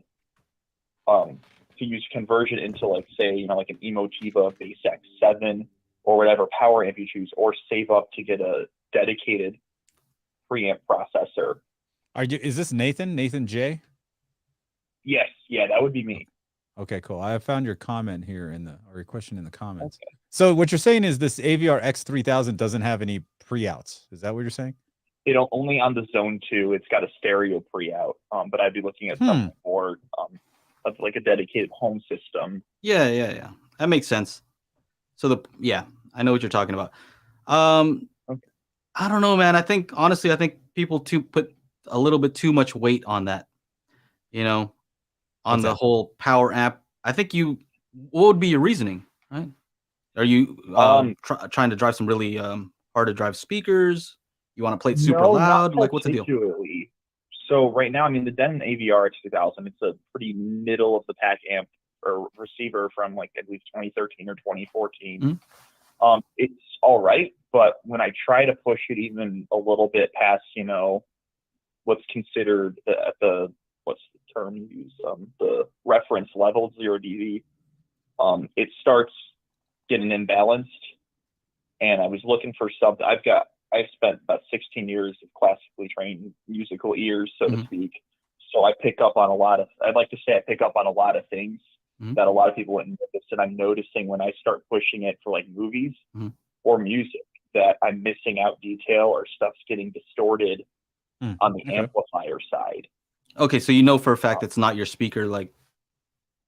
to use conversion into, like, say, like an Emotiva Base X7 or whatever power amp you choose, or save up to get a dedicated preamp processor? Is this Nathan J? Yes, yeah, that would be me. Okay, cool. I found your comment here or your question in the comments. Okay. So what you're saying is this AVR X3000 doesn't have any pre-outs. Is that what you're saying? It'll only on the Zone 2. It's got a stereo pre-out, but I'd be looking at something more of like a dedicated home system. Yeah. That makes sense. So I know what you're talking about. Okay. I don't know, man. I think people put a little bit too much weight on that. On What's the that? whole power amp. I think what would be your reasoning, right? Are you trying to drive some really hard to drive speakers? You want to play it super No, loud? not Like, what's the deal? particularly. So right now, I mean, the Denon AVR X2000, it's a pretty middle of the pack amp or receiver from, like, I believe 2013 or 2014. It's all right, but when I try to push it even a little bit past, what's considered what's the term you use, the reference level 0 dB, it starts getting imbalanced. And I was looking for something. I've spent about 16 years of classically trained musical ears, so to speak. So I pick up on I'd like to say I pick up on a lot of things that a lot of people wouldn't notice. And I'm noticing when I start pushing it for, like, movies or music, that I'm missing out detail or stuff's getting distorted on the amplifier side. Okay, so for a fact it's not your speaker, like,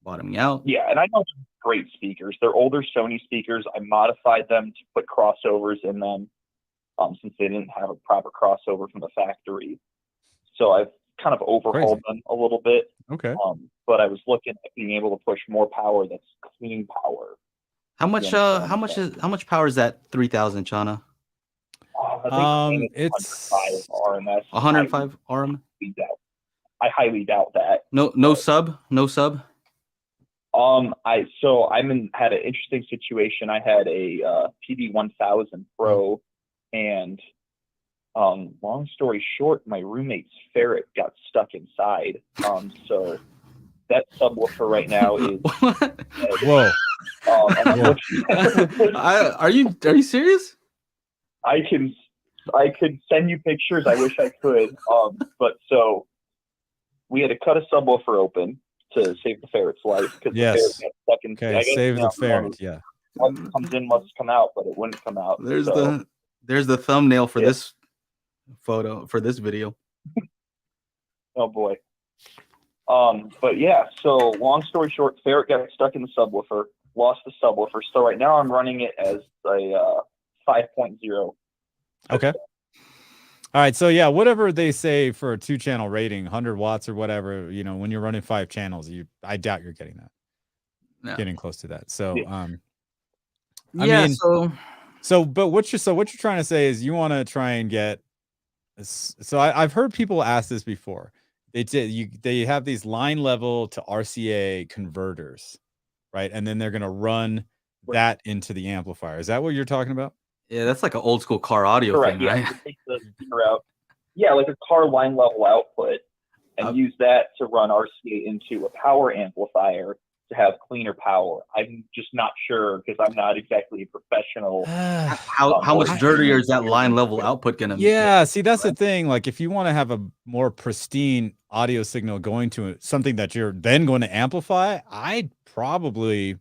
bottoming out. Yeah, and I know they're great speakers. They're older Sony speakers. I modified them to put crossovers in them, since they didn't have a proper crossover from the factory. So I've kind of overhauled them a little bit. Okay. But I was looking at being able to push more power that's clean power. How much power is that 3000, Chana? I think it's 105 RMS. 105 RM? I highly doubt that. No sub? Had an interesting situation. I had a PD1000 Pro, and long story short, my roommate's ferret got stuck inside. So that subwoofer right now is Whoa. Are you serious? I could send you pictures. I wish I could. But so we had to cut a subwoofer open to save the ferret's life, because the ferret got stuck in. Okay, save the ferret. Yeah. What comes in must come out, but it wouldn't come out. There's the thumbnail for this photo, for this video. Oh boy. But yeah, so long story short, ferret got stuck in the subwoofer, lost the subwoofer. So right now I'm running it as a 5.0. Okay. All right. So yeah, whatever they say for a 2-channel rating, 100 watts or whatever, when you're running 5 channels, I doubt you're getting that. No. Getting close to that. So but what you're trying to say is you want to try and get. So I've heard people ask this before. They have these line level to RCA converters, right? And then they're going to run that into the amplifier. Is that what you're talking about? Yeah, that's like an old school car audio Correct, thing, right? Take the speaker out. Yeah, like a car line level output, and use that to run RCA into a power amplifier to have cleaner power. I'm just not sure, because I'm not exactly a professional. How much dirtier is that line level output going to be? Yeah, see, that's the thing. Like, if you want to have a more pristine audio signal going to something that you're then going to amplify, I probably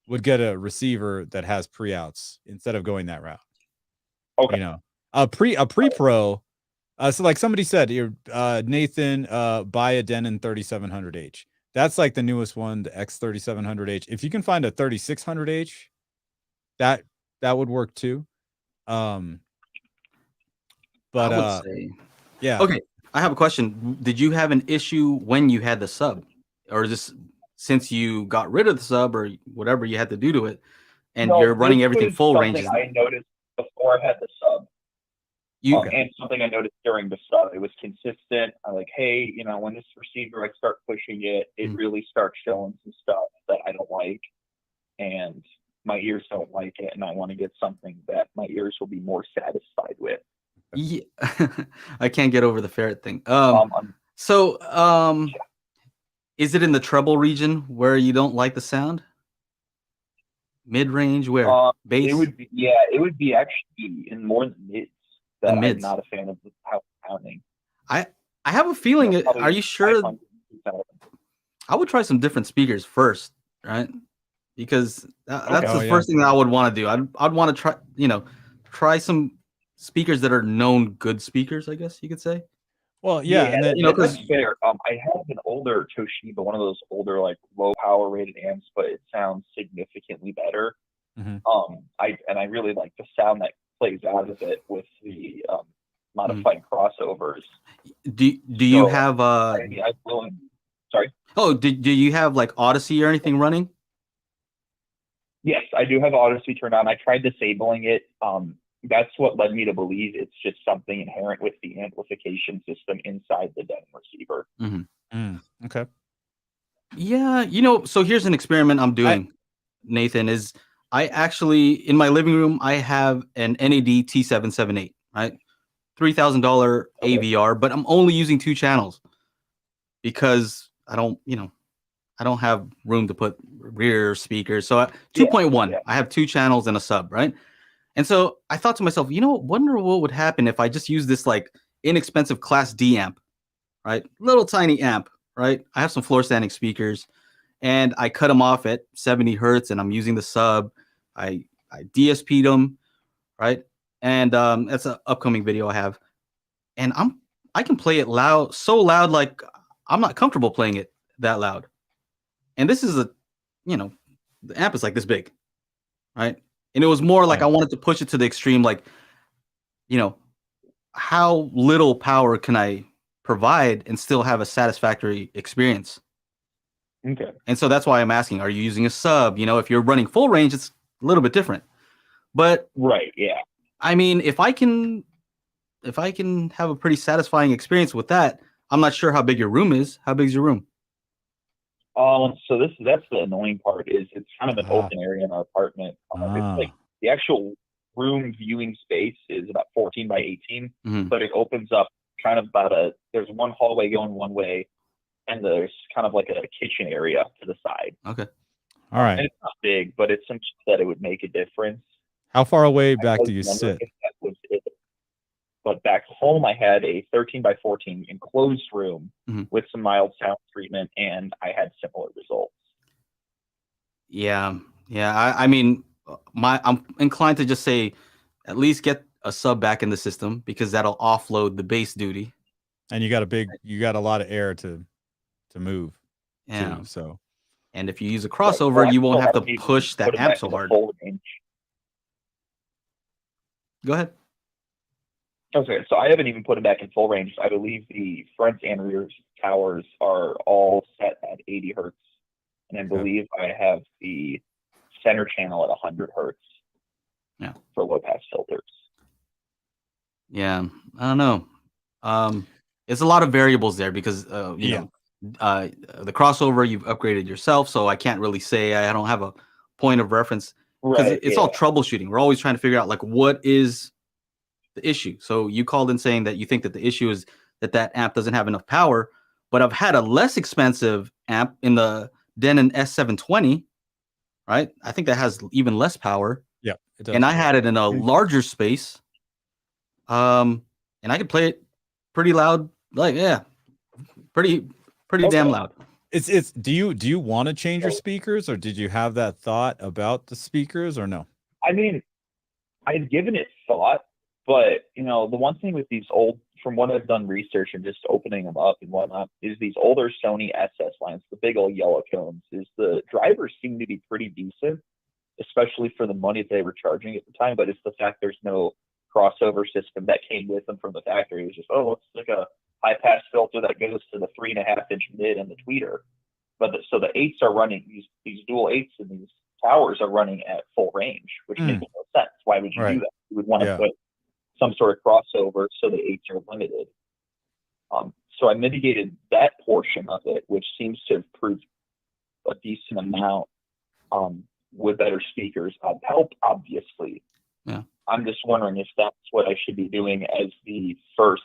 would get a receiver that has pre-outs instead of going that route. Okay. A pre-pro. So like somebody said, Nathan, buy a Denon 3700H. That's like the newest one, the X3700H. If you can find a 3600H, that would work too. But I would say, yeah. Okay, I have a question. Did you have an issue when you had the sub, or is this since you got rid of the sub or whatever you had to do to it, and No, you're running this everything was full range. something I noticed before I had the sub. You And something I noticed during the sub, it was consistent. I'm like, hey, when this receiver, I start pushing it, it really starts showing some stuff that I don't like, and my ears don't like it, and I want to get something that my ears will be more satisfied with. Yeah, I can't get over the ferret thing. I'm- So, is it in the treble region where you don't like the sound? Mid range, where bass? It would be actually in more than mids The that I'm mids. not a fan of the pounding. I have a feeling. Probably Are you sure? 500, 600. I would try some different speakers first, right? Because that's the yeah. first thing that I would want to do. I'd want to try some speakers that are known good speakers, I guess you could say. Well, yeah, and then that's fair. I have an older Toshiba, one of those older like low power rated amps, but it sounds significantly better. Mhm. I really like the sound that plays out of it with the modified crossovers. Do you have sorry. Oh, do you have like Odyssey or anything running? Yes, I do have Odyssey turned on. I tried disabling it. That's what led me to believe it's just something inherent with the amplification system inside the Denon receiver. Okay. Yeah, so here's an experiment I'm doing, Nathan, is I actually, in my living room, I have an NAD T778, right? $3,000 AVR, but I'm only using 2 channels because I don't have room to put rear speakers. So 2.1, I have 2 channels and a sub, right? And so I thought to myself, wonder what would happen if I just use this like inexpensive Class D amp, right? Little tiny amp, right? I have some floor standing speakers and I cut them off at 70 hertz and I'm using the sub. I DSP'd them, right? And that's an upcoming video I have. And I can play it loud, so loud, like I'm not comfortable playing it that loud. And this is the amp is like this big, right? And it was more like I wanted to push it to the extreme, like, how little power can I provide and still have a satisfactory experience? Okay. And so that's why I'm asking, are you using a sub? If you're running full range, it's a little bit different. But right, yeah. I mean, if I can have a pretty satisfying experience with that, I'm not sure how big your room is. How big is your room? So that's the annoying part is it's kind of an open area in our apartment. It's like the actual room viewing space is about 14 by 18, but it opens up kind of there's one hallway going one way, and there's kind of like a kitchen area to the side. Okay. All right. And it's not big, but it's something that it would make a difference. How far away back do you sit? If that was it. But back home, I had a 13 by 14 enclosed room with some mild sound treatment, and I had similar results. Yeah. I mean, I'm inclined to just say, at least get a sub back in the system because that'll offload the bass duty. And you got a lot of air to move. Yeah. Too, so. And if you use a crossover, you won't have to push that amp so hard. Go ahead. Okay, so I haven't even put it back in full range. I believe the front and rear towers are all set at 80 hertz. And I believe I have the center channel at 100 hertz for low pass filters. Yeah, I don't know. It's a lot of variables there because, the crossover you've upgraded yourself. So I can't really say I don't have a point of reference because it's all troubleshooting. We're always trying to figure out like what is the issue. So you called in saying that you think that the issue is that amp doesn't have enough power, but I've had a less expensive amp in the Denon S720, right? I think that has even less power. Yeah, it does. And I had it in a larger space. And I could play it pretty loud, pretty damn loud. It's do you want to change your speakers, or did you have that thought about the speakers, or no? I mean, I've given it thought, but the one thing with these from what I've done research and just opening them up and whatnot, is these older Sony SS lines, the big old yellow cones, is the drivers seem to be pretty decent, especially for the money that they were charging at the time. But it's the fact there's no crossover system that came with them from the factory. It was just, it's like a high pass filter that goes to the 3.5-inch mid and the tweeter. so the eights are running these dual eights and these towers are running at full range, which makes no sense. Why would you do that? You would want to put some sort of crossover so the eights are limited. So I mitigated that portion of it, which seems to have proved a decent amount with better speakers. Help, obviously. Yeah. I'm just wondering if that's what I should be doing as the first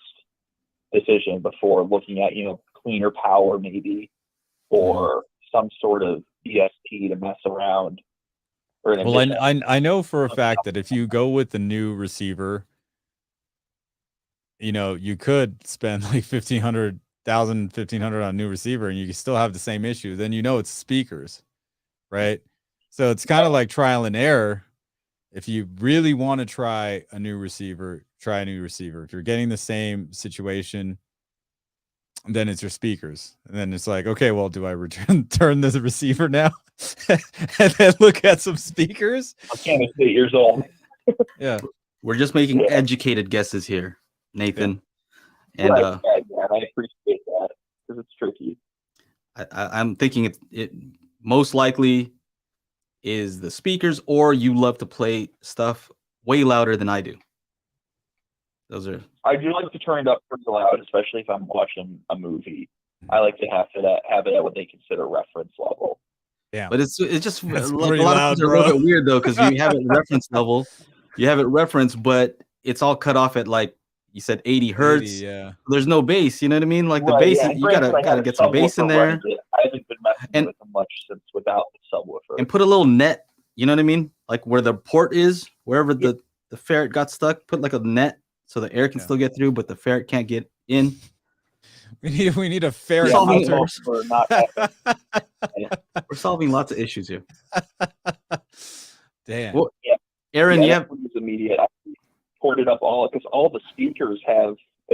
decision before looking at, cleaner power maybe, or some sort of ESP to mess around. Well, I know for a fact that if you go with the new receiver, you could spend like $1,500 on a new receiver and you can still have the same issue. Then it's speakers, right? So it's kind of like trial and error. If you really want to try a new receiver, try a new receiver. If you're getting the same situation, then it's your speakers. And then it's like, okay, well, do I turn this receiver now and then look at some speakers? I'm 8 years old. Yeah. We're just making educated guesses here, Nathan. Yeah. And I appreciate that because it's tricky. I'm thinking it most likely is the speakers, or you love to play stuff way louder than I do. I do like to turn it up pretty loud, especially if I'm watching a movie. I like to have it at what they consider reference level. Yeah, but it's just a lot loud, of things are a little bit weird though, because you have it reference level, but it's all cut off at, like you said, 80 hertz. 80, yeah. There's no bass. You know what I mean? Like the bass, you gotta get some bass in there. I haven't been messing with them much since without the subwoofer. And put a little net. You know what I mean? Like where the port is, wherever the ferret got stuck, put like a net so the air can still get through, but the ferret can't get in. We need a ferret. We're solving lots of issues here. Damn. Well, Aaron, you have immediate. I ported up because all the speakers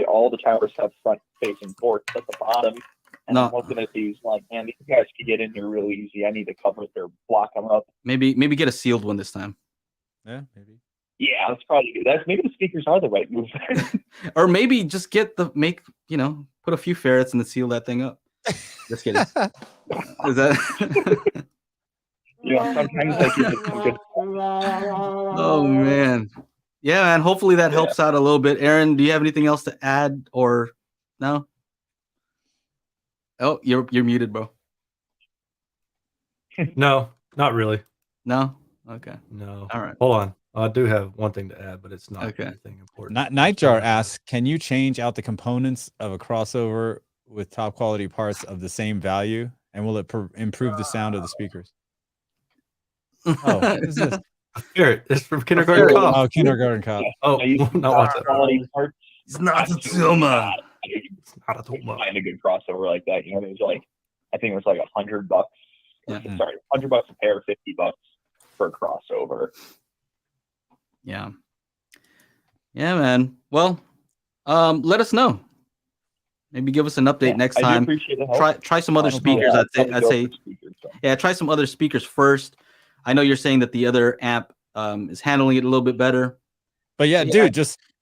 all the towers have front facing ports at the bottom. And I'm looking at these like, man, these guys could get in here real easy. I need to block them up. Maybe get a sealed one this time. Yeah, maybe. Yeah, that's probably good. Maybe the speakers are the right move. Or maybe just put a few ferrets and then seal that thing up. Just kidding. Is that? Sometimes I give it some good. Oh man, yeah, man. Hopefully that helps out a little bit. Aaron, do you have anything else to add or no? Oh, you're muted, bro. No, not really. No. Okay. No. All right. Hold on. I do have one thing to add, but it's not anything important. Nightjar asks, can you change out the components of a crossover with top quality parts of the same value, and will it improve the sound of the speakers? Oh, what is this? Here, it's from Kindergarten Cop. Oh, Kindergarten Cop. Oh, not quality parts. It's not a tumor. It's not a tumor. Find a good crossover like that. It was like, I think it was like $100. Sorry, $100 a pair, $50 for a crossover. Yeah, man. Well, let us know. Maybe give us an update next time. I do appreciate the help. Try some other speakers. I'd say try some other speakers first. I know you're saying that the other amp is handling it a little bit better. But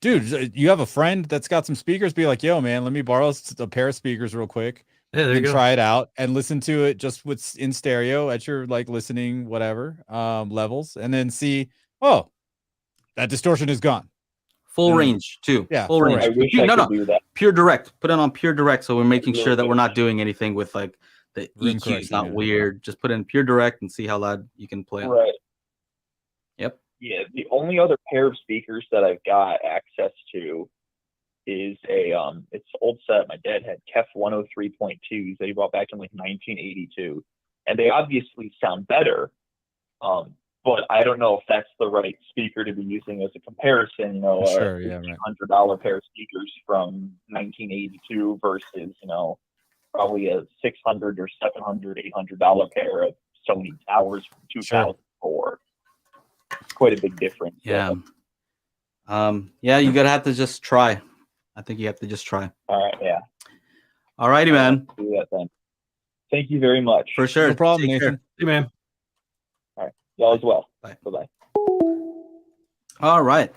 dude, you have a friend that's got some speakers. Be like, yo, man, let me borrow a pair of speakers real quick. Yeah, there you go. Try it out and listen to it just with in stereo at your listening whatever levels, and then see. Oh, that distortion is gone. Full range too. Yeah, full range. I wish I could do that. Pure direct. Put it on pure direct, so we're making sure that we're not doing anything with like the EQ is not weird. Just put in pure direct and see how loud you can play. Right. Yep. Yeah. The only other pair of speakers that I've got access to is it's an old set. My dad had KEF 103.2s that he brought back in like 1982, and they obviously sound better. But I don't know if that's the right speaker to be using as a comparison. Sure, $100 pair of speakers from 1982 versus probably a $600 or $700, $800 pair of Sony towers from 2004. It's quite a big difference. Yeah. You gotta have to just try. I think you have to just try. All right. Yeah. All righty, man. Do that then. Thank you very much. For sure. No problem, Take Nathan. Hey, man. All right. Y'all as well. Bye. Bye-bye. All right.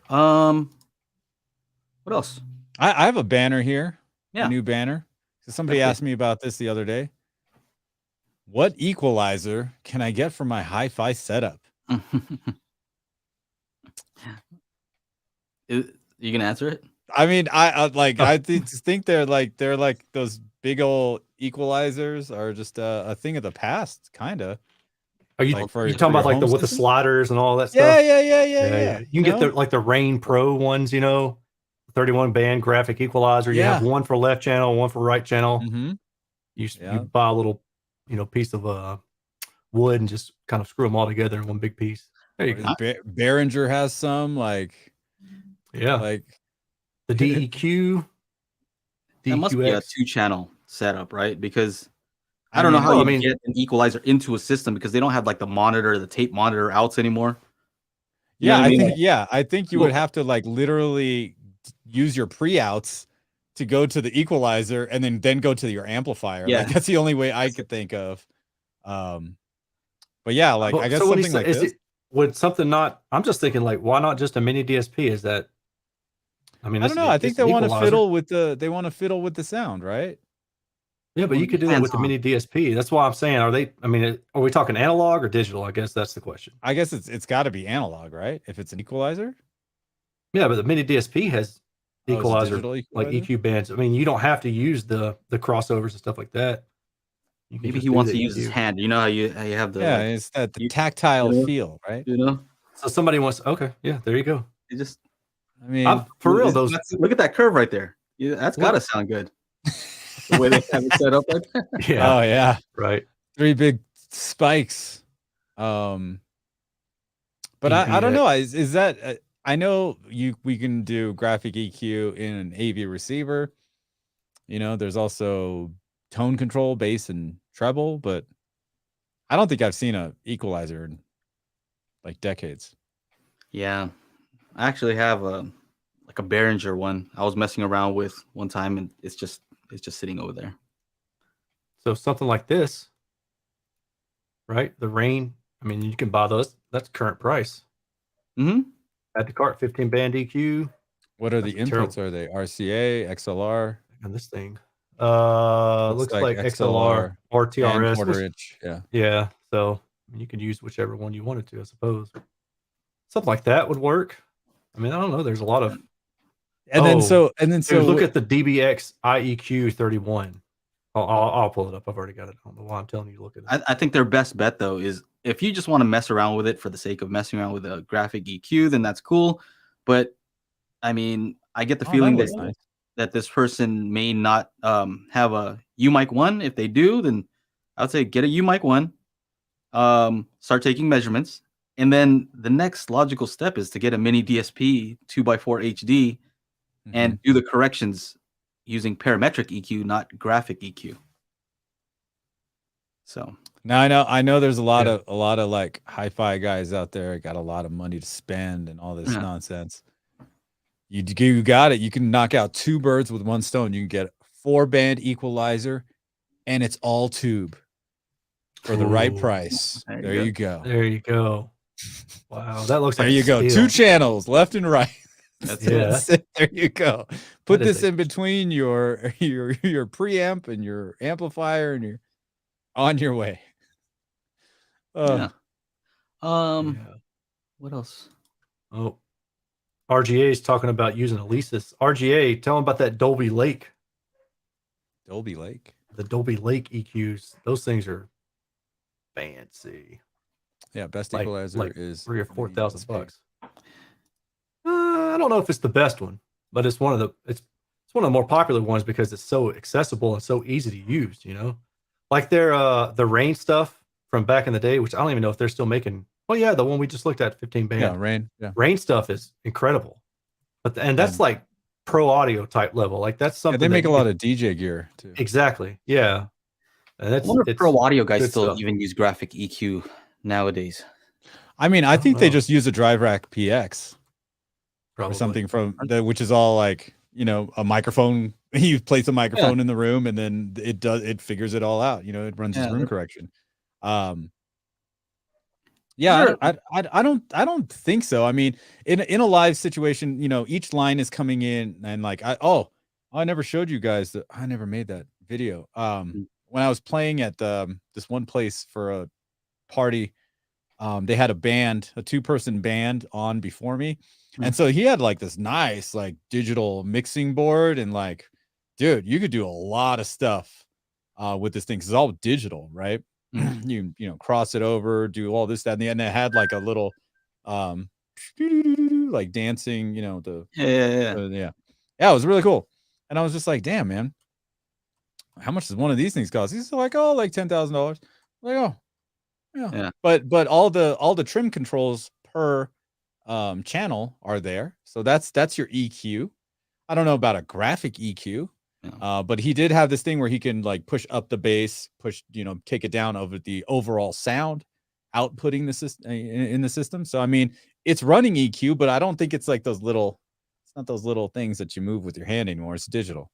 What else? I have a banner here. Yeah. A new banner. So somebody asked me about this the other day. What equalizer can I get for my hi-fi setup? You gonna answer it? I mean, I think they're like those big old equalizers are just a thing of the past, kind of. Are you Like you talking about your like the home with the system? sliders and all that Yeah, stuff? yeah. You can get the like the Rain Pro ones, 31 band graphic equalizer. You have Yeah. one for left channel, one for right channel. Mm-hmm. You Yeah. buy a little, piece of wood and just kind of screw them all together in one big piece. There you go. Behringer has some Yeah. like The DEQ, That must be a DQX. 2-channel setup, right? Because I don't know how you get an equalizer into a system because they don't have like the tape monitor outs anymore. You know what I mean? I think you would have to like literally use your pre-outs to go to the equalizer and then go to your amplifier. Yeah. Like that's the only way I could think of. But yeah, like I guess So something like this. Would something not? I'm just thinking like, why not just a mini DSP? Is that? I mean, I don't know. I think they want to fiddle with the sound, right? Yeah, but you could do that with the mini DSP. That's why I'm saying, are we talking analog or digital? I guess that's the question. I guess it's got to be analog, right? If it's an equalizer. Yeah, but the mini DSP has equalizer, like EQ bands. I mean, you don't have to use the crossovers and stuff like that. Maybe he wants to use his hand. You know how you have the it's that the tactile feel, right? So somebody wants. Okay, yeah, there you go. It just, I mean, for real, look at that curve right there. Yeah, that's got to sound good. The way they have it set up right there. Yeah. Oh yeah. Right. 3 big spikes. But I don't know. Is that I know we can do graphic EQ in an AV receiver. There's also tone control, bass and treble, but I don't think I've seen a equalizer in like decades. Yeah. I actually have a Behringer one I was messing around with one time, and it's just sitting over there. So something like this, right? The Rain. I mean, you can buy those. That's current price. Mm-hmm. Add to cart, 15 band EQ. What are the inputs? Are they RCA, XLR? And this thing, looks like XLR or TRS. Quarter-inch. Yeah. So you could use whichever one you wanted to, I suppose. Something like that would work. I mean, I don't know. There's a lot of. Then so look at the DBX IEQ 31. I'll pull it up. I've already got it. I don't know why I'm telling you to look at it. I think their best bet though is if you just want to mess around with it for the sake of messing around with a graphic EQ, then that's cool. But I mean, I get the feeling that this person may not have a UMic 1. If they do, then I would say get a UMic 1, start taking measurements, and then the next logical step is to get a mini DSP 2x4 HD and do the corrections using parametric EQ, not graphic EQ. So now I know there's a lot of like hi-fi guys out there got a lot of money to spend and all this nonsense. You got it. You can knock out 2 birds with 1 stone. You can get a 4-band equalizer, and it's all tube for the right price. There you go. There you go. Wow, that looks like there you go. 2 channels, left and right. That's it. There you go. Put this in between your preamp and your amplifier, and you're on your way. What else? Oh, RGA is talking about using Alesis. RGA, tell them about that Dolby Lake. Dolby Lake? The Dolby Lake EQs. Those things are fancy. Yeah, best equalizer is $3,000 or $4,000. I don't know if it's the best one, but it's one of the more popular ones because it's so accessible and so easy to use. Like their the Rain stuff from back in the day, which I don't even know if they're still making. Well, yeah, the one we just looked at, 15 band. Yeah, Rain. Yeah. Rain stuff is incredible, and that's like pro audio type level. Like that's something they make a lot of DJ gear too. Exactly. Yeah. And I wonder if pro audio guys still even use graphic EQ nowadays. I mean, I think they just use a Drive Rack PX. Probably. Or something from which is all like, a microphone. You place a microphone in the room and then it figures it all out. It runs its room correction. I don't think so. I mean, in a live situation, each line is coming in and like I never showed you guys that I never made that video. when I was playing at this one place for a party, they had a 2-person band on before me. And so he had like this nice like digital mixing board, and like, dude, you could do a lot of stuff with this thing, 'cause it's all digital, right? You know, cross it over, do all this, that, and the end. It had like a little like dancing, you know, yeah. Yeah, it was really cool. And I was just like, damn, man, how much does one of these things cost? He's like, oh, like $10,000. Like, oh, yeah. But all the trim controls per channel are there. So that's your EQ. I don't know about a graphic EQ. But he did have this thing where he can like push up the bass, take it down over the overall sound, outputting the system in the system. So I mean, it's running EQ, but I don't think it's like it's not those little things that you move with your hand anymore. It's digital.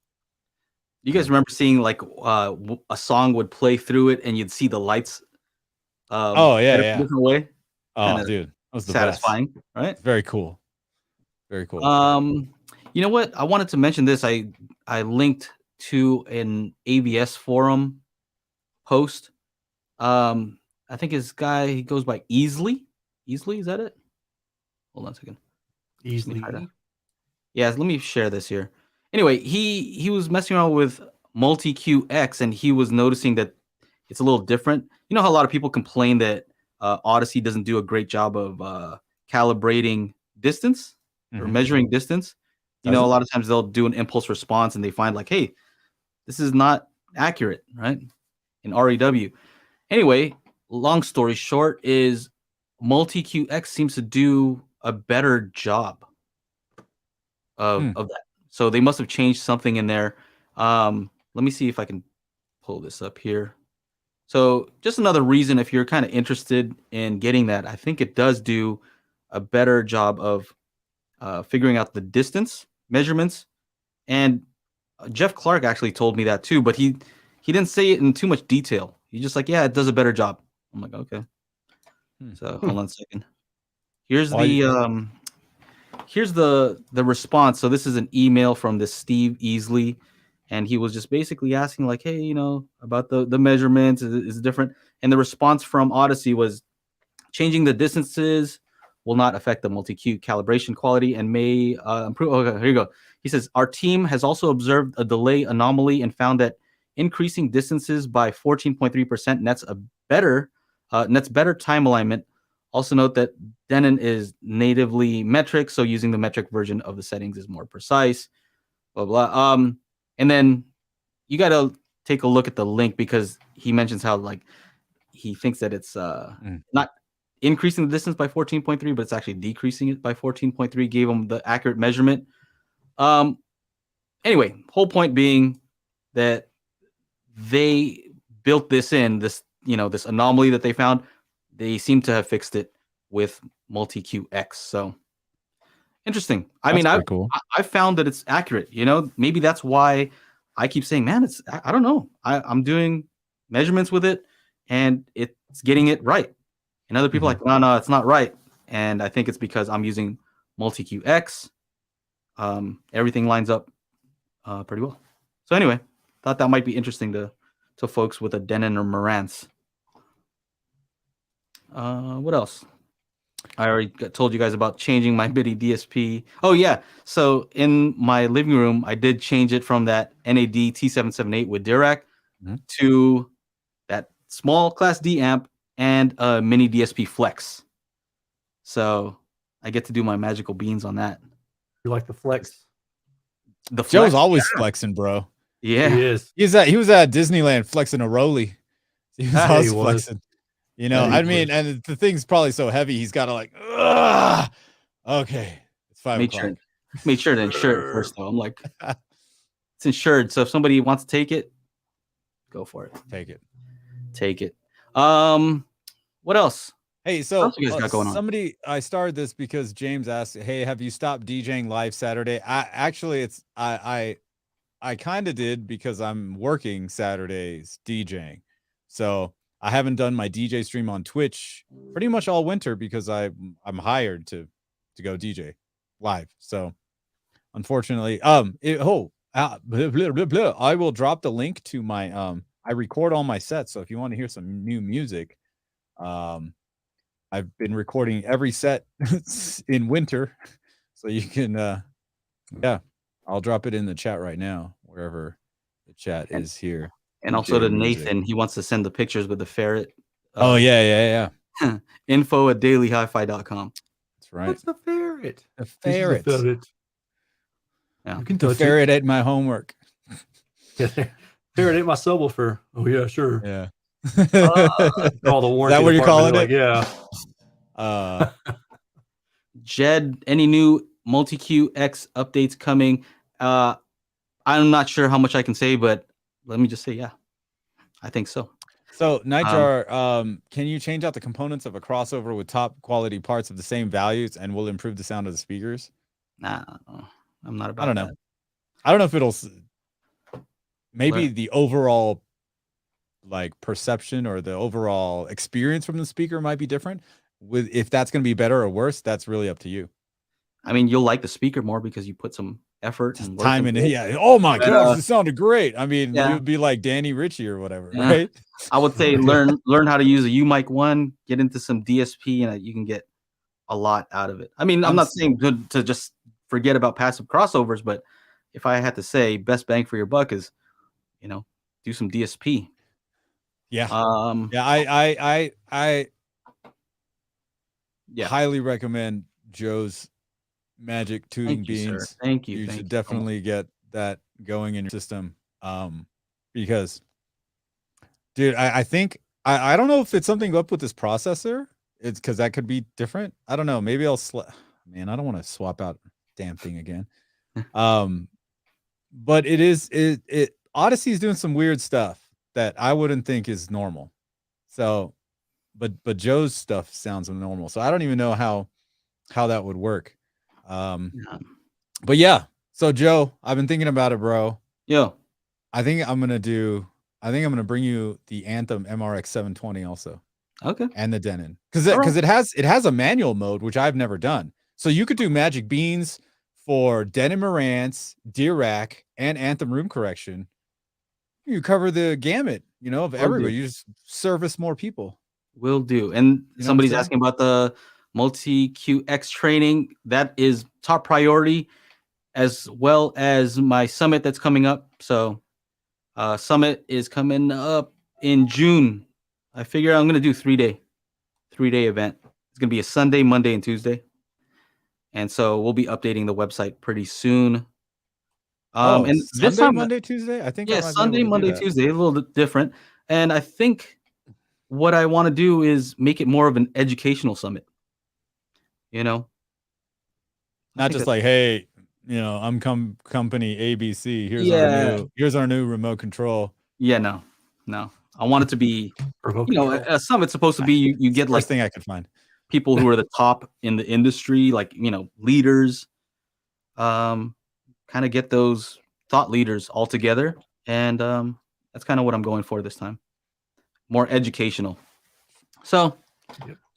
You guys remember seeing like a song would play through it and you'd see the lights? Oh yeah. Different way. Oh, dude, that was the satisfying, best. Right? Very cool. Very cool. You know what? I wanted to mention this. I linked to an ABS forum post. I think he goes by Easily. Easily, is that it? Hold on a second. Easily. Yeah, let me share this here. Anyway, he was messing around with Multi-Q-X, and he was noticing that it's a little different. You know how a lot of people complain that Odyssey doesn't do a great job of calibrating distance or measuring distance. You know, a lot of times they'll do an impulse response and they find like, hey, this is not accurate, right? In REW. Anyway, long story short is Multi-Q-X seems to do a better job of that. So they must have changed something in there. Let me see if I can pull this up here. So just another reason, if you're kind of interested in getting that, I think it does do a better job of figuring out the distance measurements. And Jeff Clark actually told me that too, but he didn't say it in too much detail. He's just like, yeah, it does a better job. I'm like, okay. So hold on a second. Here's the response. So this is an email from this Steve Easley, and he was just basically asking like, hey, you know, about the measurements is different. And the response from Odyssey was changing the distances will not affect the multi-Q calibration quality and may improve. Okay, here you go. He says, our team has also observed a delay anomaly and found that increasing distances by 14.3% nets better time alignment. Also note that Denon is natively metric, so using the metric version of the settings is more precise. Blah blah. And then you got to take a look at the link because he mentions how like he thinks that it's not increasing the distance by 14.3, but it's actually decreasing it by 14.3. Gave him the accurate measurement. Anyway, whole point being that they built this anomaly that they found. They seem to have fixed it with Multi-Q-X. So interesting. I found that it's accurate. You know, maybe that's why I keep saying, man, I don't know. I'm doing measurements with it and it's getting it right. And other people are like, no, it's not right. And I think it's because I'm using Multi-Q-X. Everything lines up pretty well. So anyway, thought that might be interesting to folks with a Denon or Marantz. What else? I already told you guys about changing my MIDI DSP. Oh yeah, so in my living room, I did change it from that NAD T778 with Dirac to that small Class D amp and a mini DSP Flex. So I get to do my magical beans on that. You like the Flex? The Flex? Joe's always flexing, bro. Yeah, he is. He was at Disneyland flexing a Rolly. He was always flexing. You know, I mean, and the thing's probably so heavy, he's got to like, okay, it's 5 o'clock. Made sure to insure it first, though. I'm like, it's insured, so if somebody wants to take it, go for it. Take it. What else? Hey, so what else you guys got going on? I started this because James asked, hey, have you stopped DJing live Saturday? I kind of did because I'm working Saturdays DJing. So I haven't done my DJ stream on Twitch pretty much all winter because I'm hired to go DJ live. So unfortunately, I will drop the link to my I record all my sets. So if you want to hear some new music, I've been recording every set in winter. So you can, yeah, I'll drop it in the chat right now, wherever the chat And, is here. and also to DJ music. Nathan, he wants to send the pictures with the ferret. Oh, yeah. info@dailyhifi.com. That's right. What's the ferret? The This is a ferret. ferret. Yeah. You can The touch ferret ate my homework. it. Ferret ate my subwoofer. Oh yeah, sure. Yeah. All the warranty. Is that what you're calling like, it? Yeah. Jed, any new multi-QX updates coming? I'm not sure how much I can say, but let me just say, yeah, I think so. So Nightjar, can you change out the components of a crossover with top quality parts of the same values and will improve the sound of the speakers? Nah, I'm not about I don't know. that. I don't know if it'll maybe Learn. the overall like perception or the overall experience from the speaker might be different. With if that's going to be better or worse, that's really up to you. I mean, you'll like the speaker more because you put some effort and work Time into in it. yeah. Oh my But, gosh, it sounded great. I mean, yeah. you'd be like Danny Ritchie or whatever, Yeah. right? I would say learn how to use a UMic 1, get into some DSP, and you can get a lot out of it. I mean, I'm not saying good to just forget about passive crossovers, but if I had to say best bang for your buck is, do some DSP. Yeah. Yeah. I highly recommend Joe's Magic Tuning Beans. Sir. Thank you. You should definitely get that going in your system. Because dude, I think I don't know if it's something up with this processor. It's because that could be different. I don't know. Maybe I'll man, I don't want to swap out damn thing again. But it Odyssey is doing some weird stuff that I wouldn't think is normal. So, but Joe's stuff sounds normal. So I don't even know how that would work. But yeah. So Joe, I've been thinking about it, bro. Yo. I think I'm gonna bring you the Anthem MRX 720 also. Okay. And the Denon. Because it has a manual mode, which I've never done. So you could do Magic Beans for Denon Marantz, Dirac, and Anthem room correction. You cover the gamut, of everybody. You just service more people. Will do. And somebody's asking about the multi-QX training. That is top priority, as well as my summit that's coming up. So summit is coming up in June. I figure I'm going to do 3-day event. It's going to be a Sunday, Monday, and Tuesday. And so we'll be updating the website pretty soon. And Sunday, this time, Monday, Tuesday? I think Sunday, Monday, Tuesday, a little bit different. And I think what I want to do is make it more of an educational summit. Not just like, hey, I'm company ABC. Here's our new remote control. Yeah, no. I want it to be, a summit's supposed to be you get first thing I could find people who are the top in the industry, like leaders. Kind of get those thought leaders all together, and that's kind of what I'm going for this time. More educational. So,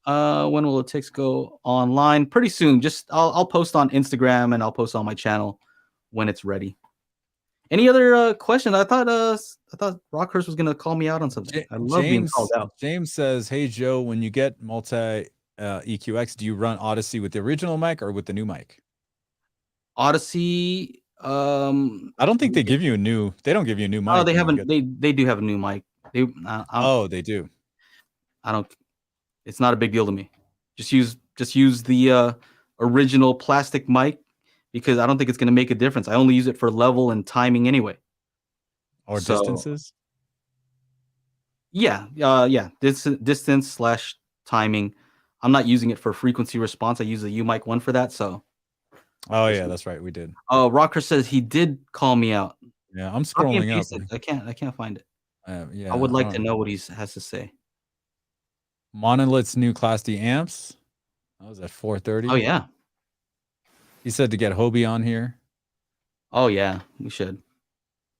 when will the ticks go online? Pretty soon. Just I'll post on Instagram and I'll post on my channel when it's ready. Any other questions? I thought Rockhurst was gonna call me out on something. I love being called out. James says, "Hey Joe, when you get multi EQX, do you run Odyssey with the original mic or with the new mic?" Odyssey. I don't think they give you a new. They don't give you a new mic. Oh, they haven't. They do have a new mic. They do. I don't. It's not a big deal to me. Just use the original plastic mic, because I don't think it's going to make a difference. I only use it for level and timing anyway. Or distances. Yeah. Distance / timing. I'm not using it for frequency response. I use the UMic 1 for that. So. Oh yeah, that's right. We did. Oh, Rocker says he did call me out. Yeah, I'm scrolling up. I can't find it. Yeah, I would like to know what he has to say. Monolith's new Class D amps. That was at 4:30. Oh yeah. He said to get Hobie on here. Oh yeah, we should.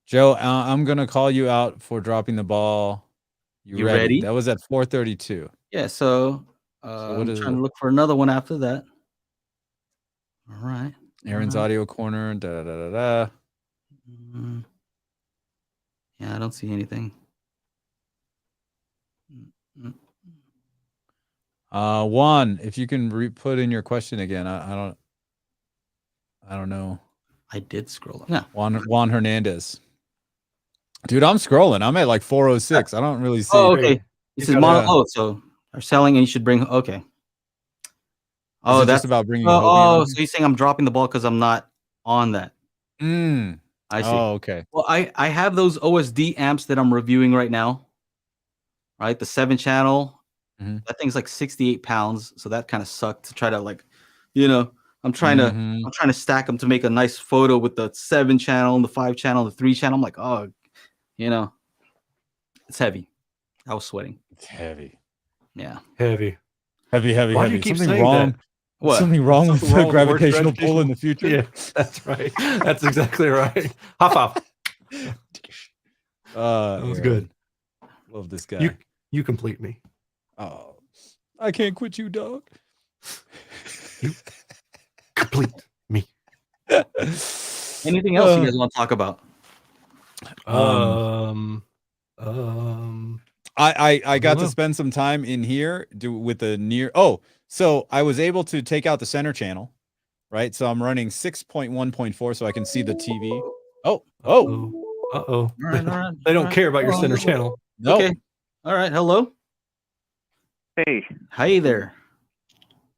Joe, I'm gonna call you out for dropping the ball. You ready? That was at 4:32. Yeah. So, I'm trying to look for another one after that. All right. Aaron's audio corner. Yeah, I don't see anything. Juan, if you can put in your question again, I don't know. I did scroll up. Yeah. Juan Hernandez. Dude, I'm scrolling. I'm at like 406. I don't really see. Oh, okay. This is mono. Yeah. Oh, so are selling and you should bring. Okay. Oh, that's just about bringing. So you're saying I'm dropping the ball because I'm not on that. I see. Oh, okay. Well, I have those OSD amps that I'm reviewing right now. Right, the 7-channel. That thing's like 68 pounds, so that kind of sucked to try to like, I'm trying to stack them to make a nice photo with the 7-channel and the 5-channel, the 3-channel. I'm like, oh, it's heavy. I was sweating. It's heavy. Yeah. Heavy. Why do you keep Something saying wrong. that? What? Something wrong with the gravitational pull in the future? Yeah, that's right. That's exactly right. High five. That was good. Love this guy. You complete me. Oh, I can't quit you, dog. You complete me. Anything else you guys want to talk about? I got to spend some time in here with the near. Oh, so I was able to take out the center channel, right? So I'm running 6.1.4 so I can see the TV. Oh. All right. They don't care about your center channel. No. Okay. All right. Hello. Hey. Hi there.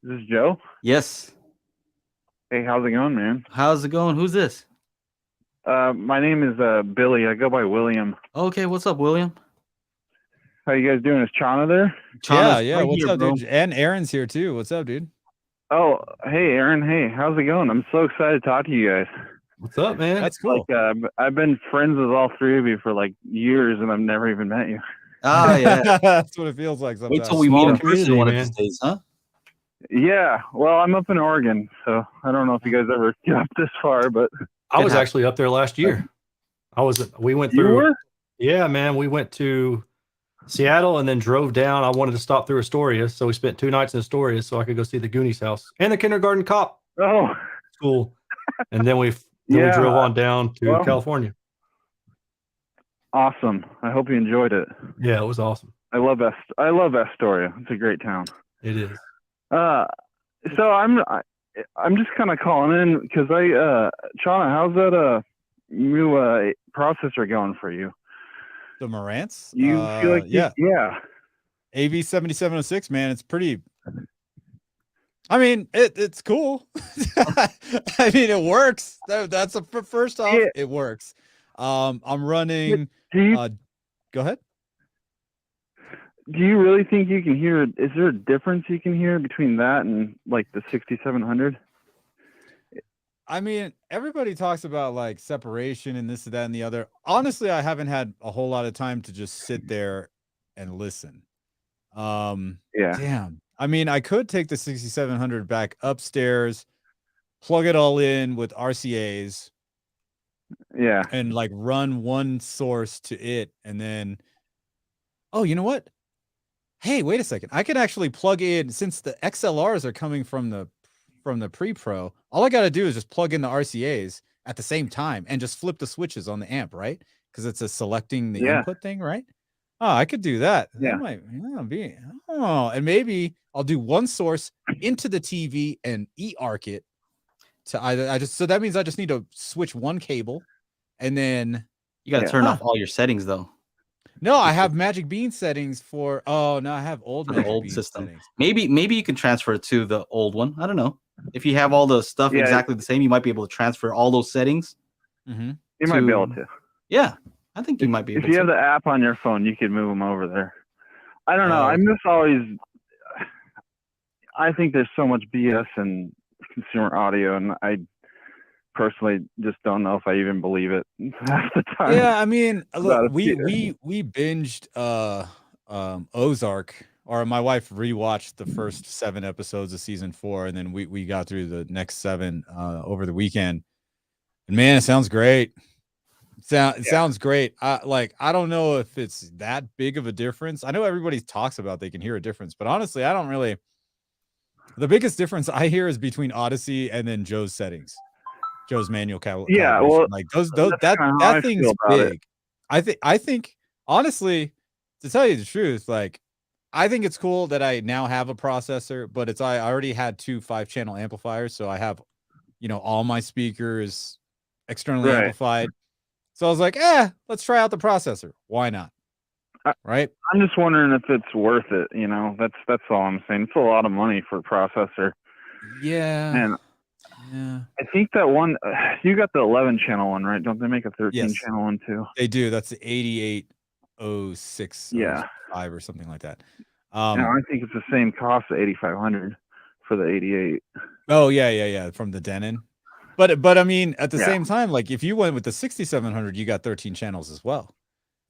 Is this Joe? Yes. Hey, how's it going, man? How's it going? Who's this? My name is Billy. I go by William. Okay. What's up, William? How you guys doing? Is Chana there? Chana's Yeah. right What's here, up, bro. dude? And Aaron's here too. What's up, dude? Oh, hey, Aaron. Hey, how's it going? I'm so excited to talk to you guys. What's up, man? That's cool. Like, I've been friends with all three of you for like years, and I've never even met you. Ah, yeah. That's what it feels like sometimes. Wait till we Small meet in person community, one of man. these days, huh? Yeah. Well, I'm up in Oregon, so I don't know if you guys ever get up this far, but I was actually up there last year. We went through. you were? Yeah, man. We went to Seattle and then drove down. I wanted to stop through Astoria, so we spent 2 nights in Astoria so I could go see the Goonies house and the kindergarten cop Oh, school. And then we Yeah. drove on down to Well, California. awesome. I hope you enjoyed it. Yeah, it was awesome. I love Astoria. It's a great town. It is. So I'm just kind of calling in because Chana, how's that new processor going for you? The Marantz? You feel like yeah. AV7706, man, it's pretty. I mean, it's cool. I mean, it works. That's first off, it works. I'm running. Go ahead. Do you really think you can hear? Is there a difference you can hear between that and like the 6700? I mean, everybody talks about like separation and this, that, and the other. Honestly, I haven't had a whole lot of time to just sit there and listen. Yeah. Damn. I mean, I could take the 6700 back upstairs, plug it all in with RCAs. Yeah. And like run one source to it, and then, oh, you know what? Hey, wait a second. I can actually plug in, since the XLRs are coming from the pre-pro. All I got to do is just plug in the RCAs at the same time and just flip the switches on the amp, right? Because it's a selecting the input thing, right? Oh, I could do that. Yeah. That might be. Oh, and maybe I'll do one source into the TV and e-arc it to either. So that means I just need to switch one cable, and then you got to turn off all your settings though. No, I have Magic Bean settings for. Oh no, I have old Magic old Bean system. settings. Maybe you can transfer it to the old one. I don't know. If you have all the stuff exactly the same, you might be able to transfer all those settings. Mm-hmm. You might be able to. Yeah, I think you might be able to. If you have the app on your phone, you could move them over there. I don't know. I'm just always. I think there's so much BS in consumer audio, and I personally just don't know if I even believe it half the time. Yeah, I mean, look, we binged Ozark, or my wife rewatched the first 7 episodes of season 4, and then we got through the next 7 over the weekend. And man, it sounds great. It sounds great. I don't know if it's that big of a difference. I know everybody talks about they can hear a difference, but honestly, I don't really. The biggest difference I hear is between Odyssey and then Joe's settings. Joe's manual calibration. Well, like that thing's big. I think honestly, to tell you the truth, like I think it's cool that I now have a processor, but I already had 2 5-channel amplifiers, so I have, all my speakers externally Right. amplified. So I was like, let's try out the processor. Why not? Right? I'm just wondering if it's worth it. That's all I'm saying. It's a lot of money for a processor. Yeah. And Yeah. I think that one, you got the 11-channel one, right? Don't they make a 13-channel Yes. one too? They do. That's the 8806 Yeah. 5 or something like that. I think it's the same cost at 8,500 for the 88. Oh yeah, from the Denon. But I mean, at the Yeah. same time, like if you went with the 6700, you got 13 channels as well.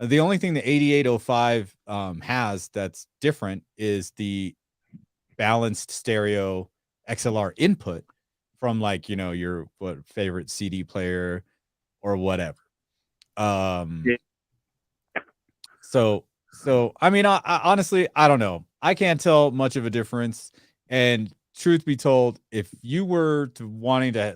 The only thing the 8805 has that's different is the balanced stereo XLR input from like, your favorite CD player or whatever. Yeah. So I mean, I honestly, I don't know. I can't tell much of a difference. And truth be told, if you were to wanting to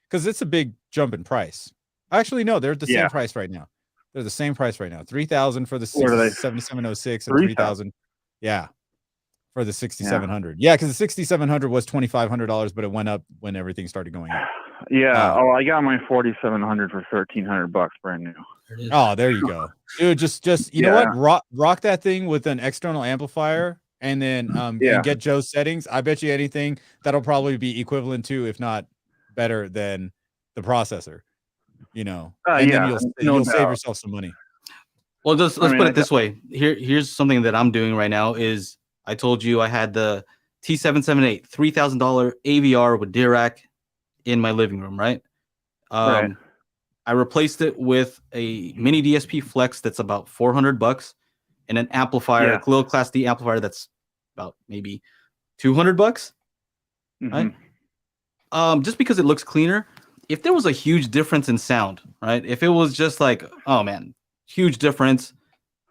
because it's a big jump in price. Actually, no, they're the same price right now. They're the same price right now. 3,000 for the 7706 and 3,000. Yeah. For the 6700. Yeah, because the 6700 was $2,500, but it went up when everything started going up. Yeah. I got my 4700 for $1,300 brand new. Oh, there you go, dude. Just you know what? Rock that thing with an external amplifier, and then and get Joe's settings. I bet you anything that'll probably be equivalent to, if not better than, the processor. And then you'll save yourself some money. Well, let's put it this way. Here's something that I'm doing right now is I told you I had the T778 $3,000 AVR with Dirac in my living room, right? Right. I replaced it with a mini DSP Flex that's about $400 and an amplifier, a little Class D amplifier that's about maybe $200, right? Just because it looks cleaner. If there was a huge difference in sound, right? If it was just like, oh man, huge difference,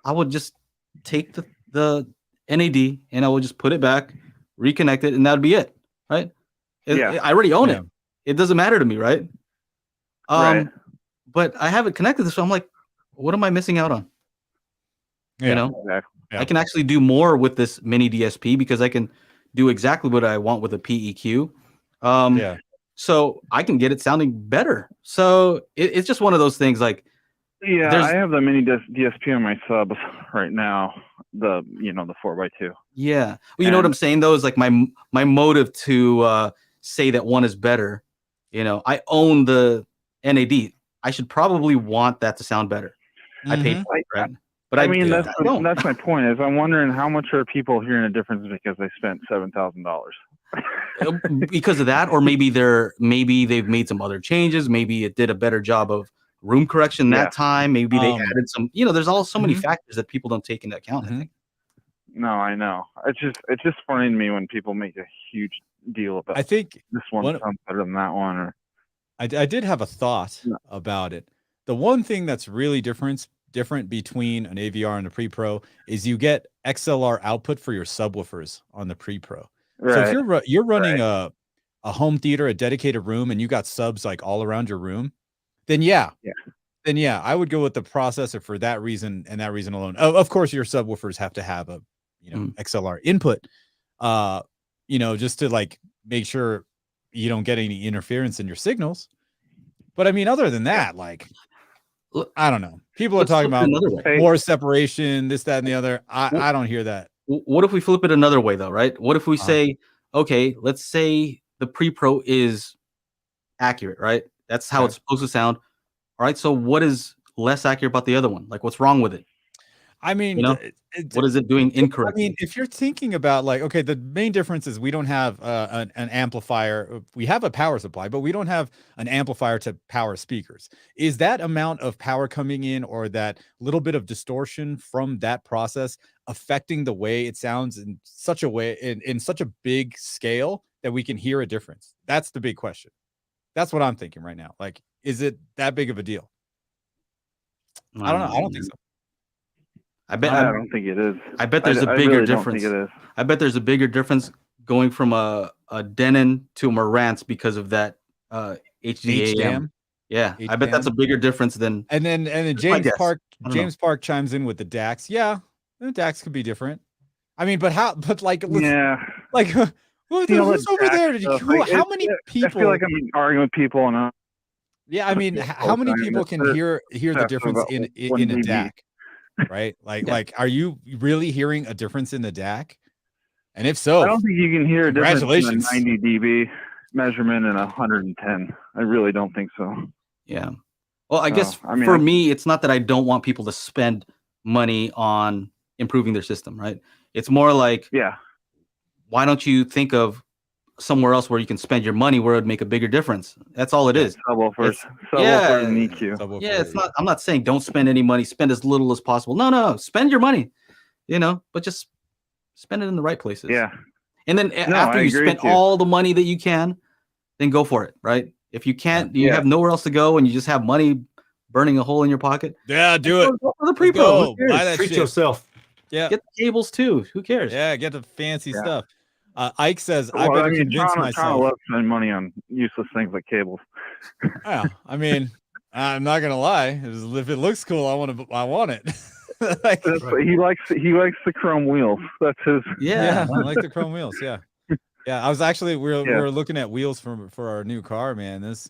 I would just take the NAD and I would just put it back, reconnect it, and that would be it, right? I already own it. It doesn't matter to me, right? Right. But I have it connected, so I'm like, what am I missing out on? Exactly. I can actually do more with this mini DSP because I can do exactly what I want with a PEQ. So I can get it sounding better. So it's just one of those things. Like, I have the mini DSP on my subs right now. The 4x2. Yeah, well, you know what I'm saying though is like my motive to say that one is better. I own the NAD. I should probably want that to sound better. I paid for it, right? But that's my point. Is I'm wondering how much are people hearing a difference because they spent $7,000 because of that, or maybe they've made some other changes. Maybe it did a better job of room correction that time. Maybe they added some. There's so many factors that people don't take into account. I think. No, I know. It's just funny to me when people make a huge deal about. I think this one sounds better than that one. Or I did have a thought about it. The one thing that's really different between an AVR and a pre-pro is you get XLR output for your subwoofers on the pre-pro. Right. So if you're running a home theater, a dedicated room, and you got subs like all around your room, then I would go with the processor for that reason and that reason alone. Of course, your subwoofers have to have a XLR input, just to like make sure you don't get any interference in your signals. But I mean, other than that, like, I don't know. People are talking about more separation, this, that, and the other. I don't hear that. What if we flip it another way, though, right? What if we say, okay, let's say the pre-pro is accurate, right? That's how it's supposed to sound. All right. So what is less accurate about the other one? Like, what's wrong with it? I mean, what is it doing incorrectly? I mean, if you're thinking about like, okay, the main difference is we don't have an amplifier. We have a power supply, but we don't have an amplifier to power speakers. Is that amount of power coming in or that little bit of distortion from that process affecting the way it sounds in such a way, in such a big scale that we can hear a difference? That's the big question. That's what I'm thinking right now. Like, is it that big of a deal? I don't know. I don't think so. I don't think it is. I bet there's a bigger difference. I bet there's a bigger difference going from a Denon to a Marantz because of that HDAM. Yeah, I bet that's a bigger difference than. And then James Park chimes in with the DAX. Yeah, the DAX could be different. I mean, but how? But like, Yeah. like who's See all over that there? jack stuff, like, How many I people? feel like I'm arguing with people, and Yeah, I mean, how many people can hear the That's difference about in a 1 dB. DAC, right? Like, Yeah. are you really hearing a difference in the DAC? And if I so, don't think you can hear a difference in a congratulations. 90 dB measurement and 110. I really don't think so. Yeah. Well, I guess I mean, for me, it's not that I don't want people to spend money on improving their system, right? It's more like, Yeah. why don't you think of somewhere else where you can spend your money where it would make a bigger difference? That's all it is. Subwoofers. It's- Subwoofers and EQ. Subwoofer, Yeah, it's not. I'm not saying don't spend any money. Spend as little as possible. No. Spend your money, but just spend it in the right places. Yeah. And then after I you agree spend with you. all the money that you can, then go for it, right? If you can't, you Yeah. have nowhere else to go, and you just have money burning a hole in your pocket. Yeah, do it. Go for the Let's pre-pro. go. Who cares? Buy that Treat shit. yourself. Yeah, Get the cables too. Who cares? yeah, get the fancy Yeah. stuff. Ike says, I Well, better I mean, convince China myself. loves spending money on useless things like cables. Yeah, I mean, I'm not gonna lie. If it looks cool, I want it. Like, Right. He likes the chrome wheels. That's his. yeah, Yeah. I like the chrome wheels. Yeah, yeah. I was actually we Yeah. were looking at wheels for our new car, man. At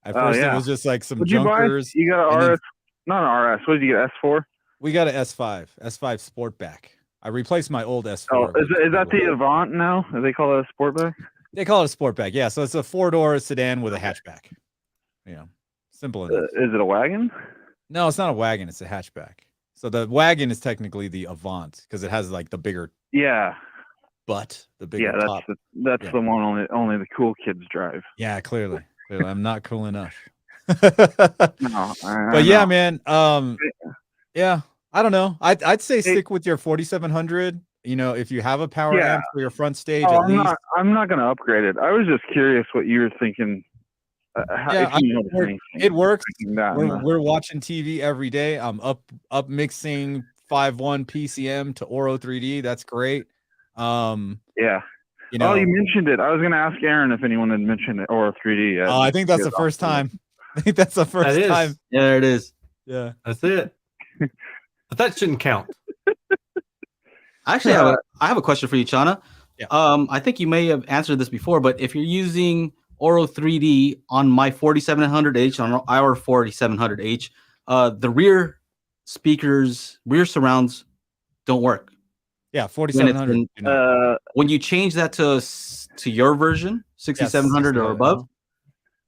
Oh, first it yeah. was just like some What'd you buy? junkers. You got and an then- RS, not an RS. What did you get? S4? We got an S5 Sportback. I replaced my old S4. Oh, is with that the Avant now? Do they call it a Sportback? They call it a Sportback. Yeah, so it's a 4-door sedan with a hatchback. Yeah, simple enough. Is it a wagon? No, it's not a wagon. It's a hatchback. So the wagon is technically the Avant because it has like the bigger Yeah. butt, the bigger Yeah, top. that's Yeah. the one only the cool kids drive. Yeah, clearly, I'm not cool enough. No, But yeah, man. Yeah, I don't know. I'd say Hey. stick with your 4700. If you have a power Yeah. amp for your front stage, Oh, at least. I'm not gonna upgrade it. I was just curious what you were thinking. Yeah, if you noticed anything. it works. Thinking that, We're watching TV every day. I'm up mixing 5.1 PCM to Oro 3D. That's great. yeah. You know, Oh, you mentioned it. I was gonna ask Aaron if anyone had mentioned it or 3D yet. I think that's the first time. I think that's the first That is. time. Yeah, there it is. Yeah. That's it. But that shouldn't count. Actually, I have a question for you, Chana. Yeah. I think you may have answered this before, but if you're using Oro 3D on my 4700H, on our 4700H, the rear surrounds don't work. Yeah, 4700. When you change that to your version, 6700 or above,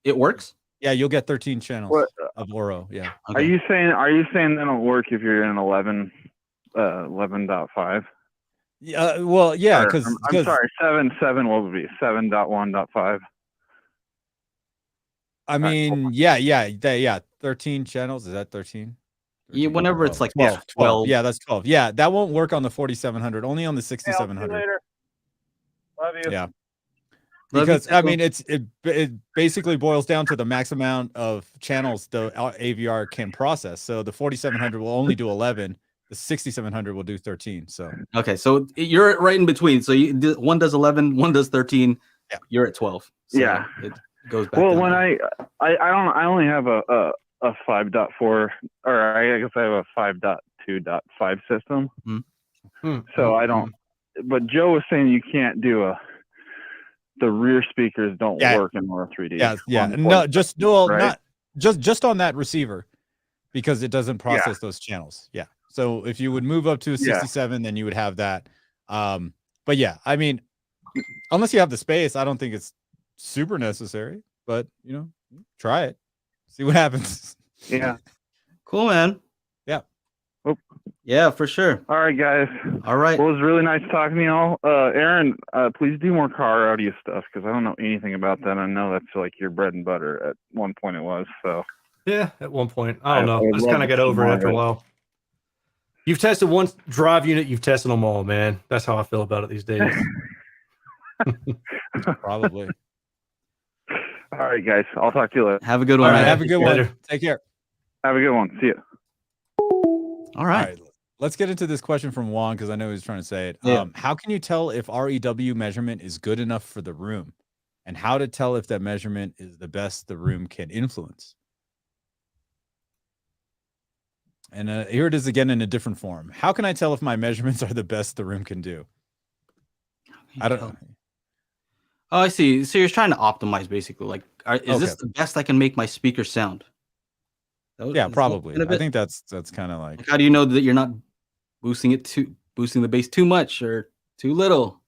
it works. Yeah, you'll get 13 channels What- of Oro. Yeah. Okay. Are you saying that'll work if you're in 11.5? Well, yeah, Or, because I'm sorry, 7. What would it be 7.1.5? I mean, yeah, 13 channels. Is that 13? Yeah, whenever it's like 12. 12. Yeah, that's 12. Yeah, that won't work on the 4700. Only on the 6700. Love you. Yeah. Love you, Because I Pickle. mean, it basically boils down to the max amount of channels the AVR can process. So the 4700 will only do 11. The 6700 will do 13. So Okay, so you're right in between. So one does 11, one does 13. Yeah. You're at 12. So Yeah. it goes back. Well, down. when I only have a 5.4, or I guess I have a 5.2.5 system. So I don't. But Joe was saying you can't do the rear speakers don't work in Oro 3D. yeah. No, not just on that receiver, because it doesn't process those channels. Yeah. So if you would move up to a 67, then you would have that. But yeah, I mean, unless you have the space, I don't think it's super necessary. But try it, see what happens. Yeah. Cool, man. Yeah. Oh. Yeah, for sure. All right, guys. All right. Well, it was really nice talking to y'all. Aaron, please do more car audio stuff because I don't know anything about that. I know that's like your bread and butter. At one point it was. So Yeah, at one point. I don't know. would I just love kind of to got see over more it of after a it. while. You've tested one drive unit, you've tested them all, man. That's how I feel about it these days. Probably. All right, guys. I'll talk to you later. Have a good All one. right. man. Have a good one. Later. Take care. Have a good one. See you. All All right. right. Let's get into this question from Juan because I know he's trying to say it. Yeah. How can you tell if REW measurement is good enough for the room, and how to tell if that measurement is the best the room can influence? And here it is again in a different form. How can I tell if my measurements are the best the room can do? I don't know. Oh, I see. So you're trying to optimize basically. Like, is this Okay. the best I can make my speaker sound? Yeah, Is that probably. kind of I it? think that's kind of like Like, how do you know that you're not boosting the bass too much or too little?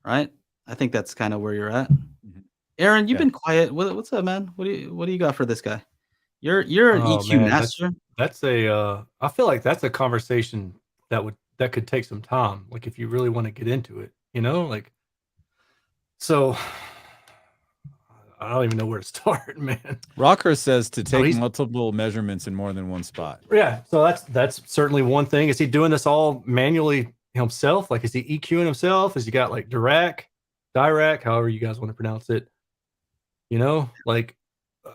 Right? I think that's kind of where you're at. Mhm. Aaron, you've Yeah. been quiet. What's up, man? What do you got for this guy? You're an Oh EQ man, master. that's a I feel like that's a conversation that could take some time. Like if you really want to get into it, like so I don't even know where to start, man. Rocker says to So take he's multiple measurements in more than one spot. yeah, so that's certainly one thing. Is he doing this all manually himself? Like is he EQing himself? Has he got like Dirac, however you guys want to pronounce it? Like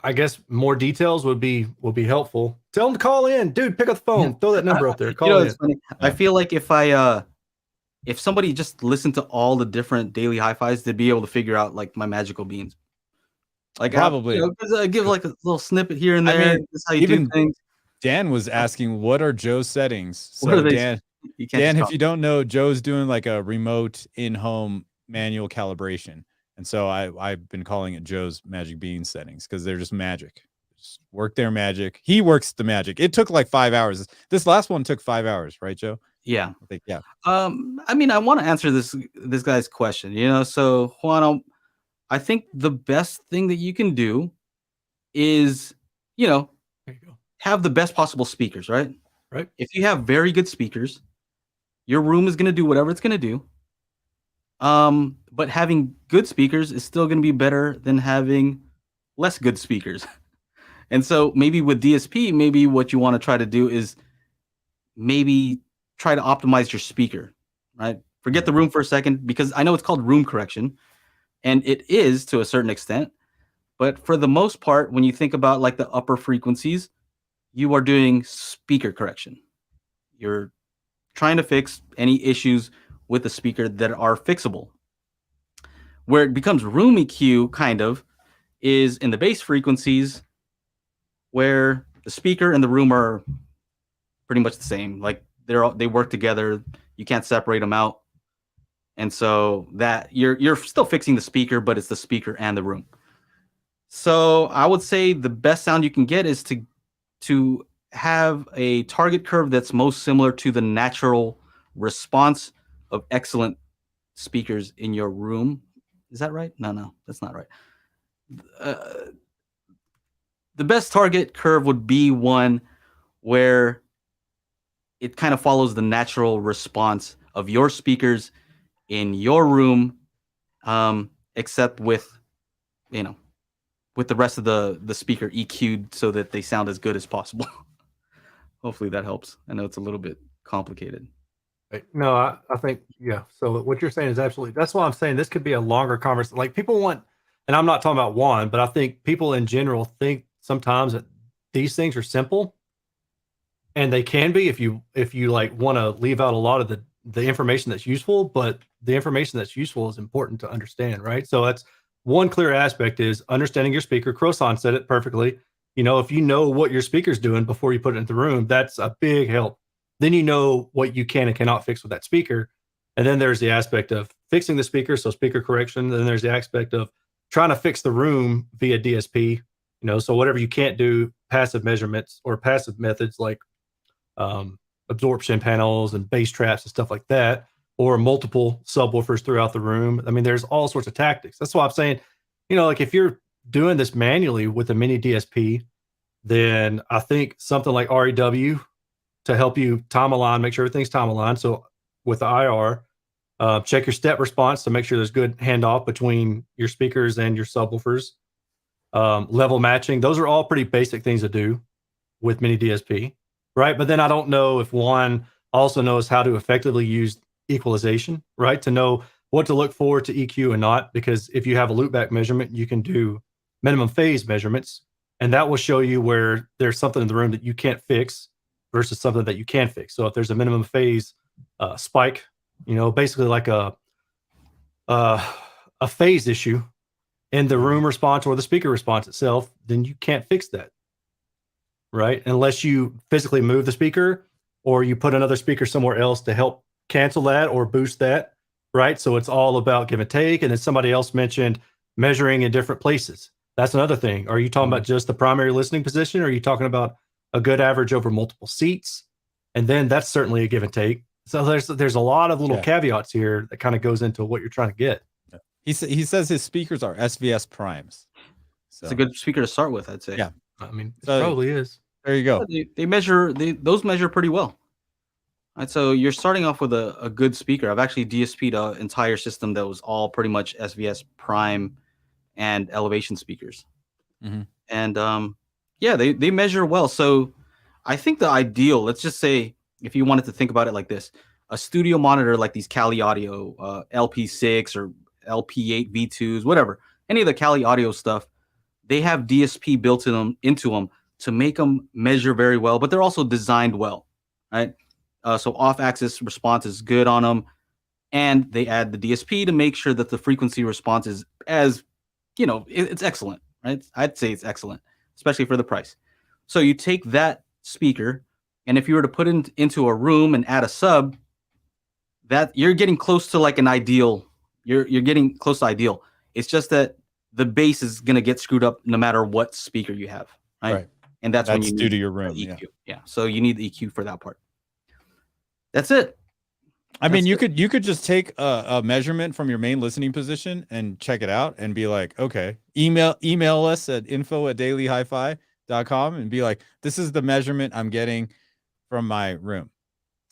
I guess more details would be helpful. Tell him to call in, dude. Pick up the phone. Yeah. Throw that number up there. You Call know, in. it's funny. I Yeah. feel like if somebody just listened to all the different daily hi-fis, they'd be able to figure out like my magical beans. Like Probably. 'cause I give like a little snippet here and I there. mean, This is how you do even things. Dan was asking, what are Joe's settings? What are So they? Dan, You can't just if copy. you don't know, Joe's doing like a remote in-home manual calibration. And so I've been calling it Joe's Magic Bean settings because they're just magic. Just work their magic. He works the magic. It took like 5 hours. This last one took 5 hours, right, Joe? Yeah. I think, yeah. I mean, I want to answer this guy's question. So Juan, I think the best thing that you can do is, There you go. have the best possible speakers, right? Right. If you have very good speakers, your room is going to do whatever it's going to do. But having good speakers is still going to be better than having less good speakers. And so maybe with DSP, maybe what you want to try to do is maybe try to optimize your speaker, right? Forget the room for a second, because I know it's called room correction, and it is to a certain extent. But for the most part, when you think about like the upper frequencies, you are doing speaker correction. You're trying to fix any issues with the speaker that are fixable. Where it becomes room EQ kind of is in the bass frequencies, where the speaker and the room are pretty much the same. Like they work together. You can't separate them out. And so that you're still fixing the speaker, but it's the speaker and the room. So I would say the best sound you can get is to have a target curve that's most similar to the natural response of excellent speakers in your room. Is that right? No, that's not right. The best target curve would be one where it kind of follows the natural response of your speakers in your room, except with the rest of the speaker EQ'd so that they sound as good as possible. Hopefully that helps. I know it's a little bit complicated. Right. No, I think, yeah. So what you're saying is absolutely, that's why I'm saying this could be a longer conversation. Like people want, and I'm not talking about Juan, but I think people in general think sometimes that these things are simple, and they can be if you like want to leave out a lot of the information that's useful, but the information that's useful is important to understand, right? So that's one clear aspect is understanding your speaker. Croson said it perfectly. If you know what your speaker's doing before you put it in the room, that's a big help. Then you know what you can and cannot fix with that speaker. And then there's the aspect of fixing the speaker, so speaker correction. Then there's the aspect of trying to fix the room via DSP. So whatever you can't do, passive measurements or passive methods like absorption panels and bass traps and stuff like that, or multiple subwoofers throughout the room. I mean, there's all sorts of tactics. That's why I'm saying, like if you're doing this manually with a mini DSP, then I think something like REW to help you time align, make sure everything's time aligned. So with the IR, check your step response to make sure there's good handoff between your speakers and your subwoofers. Level matching, those are all pretty basic things to do with mini DSP, right? But then I don't know if one also knows how to effectively use equalization, right? To know what to look for to EQ and not, because if you have a loopback measurement, you can do minimum phase measurements, and that will show you where there's something in the room that you can't fix versus something that you can fix. So if there's a minimum phase spike, basically like a phase issue in the room response or the speaker response itself, then you can't fix that. right? Unless you physically move the speaker or you put another speaker somewhere else to help cancel that or boost that, right? So it's all about give and take. And then somebody else mentioned measuring in different places. That's another thing. Are you talking about just the primary listening position? Or are you talking about a good average over multiple seats? And then that's certainly a give and take. So there's a lot of little caveats here that kind of goes into what you're trying to get. He says his speakers are SVS primes. So It's a good speaker to start with, I'd say. Yeah. I mean, it probably is. There you go. They measure those measure pretty well. Right, so you're starting off with a good speaker. I've actually DSP'd an entire system that was all pretty much SVS prime and elevation speakers. And they measure well. So I think the ideal, let's just say, if you wanted to think about it like this, a studio monitor like these Kali Audio LP6 or LP8 V2s, whatever, any of the Kali Audio stuff, they have DSP built into them to make them measure very well, but they're also designed well, right? So off-axis response is good on them, and they add the DSP to make sure that the frequency response is it's excellent, right? I'd say it's excellent, especially for the price. So you take that speaker, and if you were to put it into a room and add a sub, that you're getting close to like an ideal. You're getting close to ideal. It's just that the bass is going to get screwed up no matter what speaker you have, right? And that's when you due to your room. EQ. Yeah. So you need the EQ for that part. That's it. I mean, you could just take a measurement from your main listening position and check it out and be like, okay, email us at info@dailyhifi.com and be like, this is the measurement I'm getting from my room.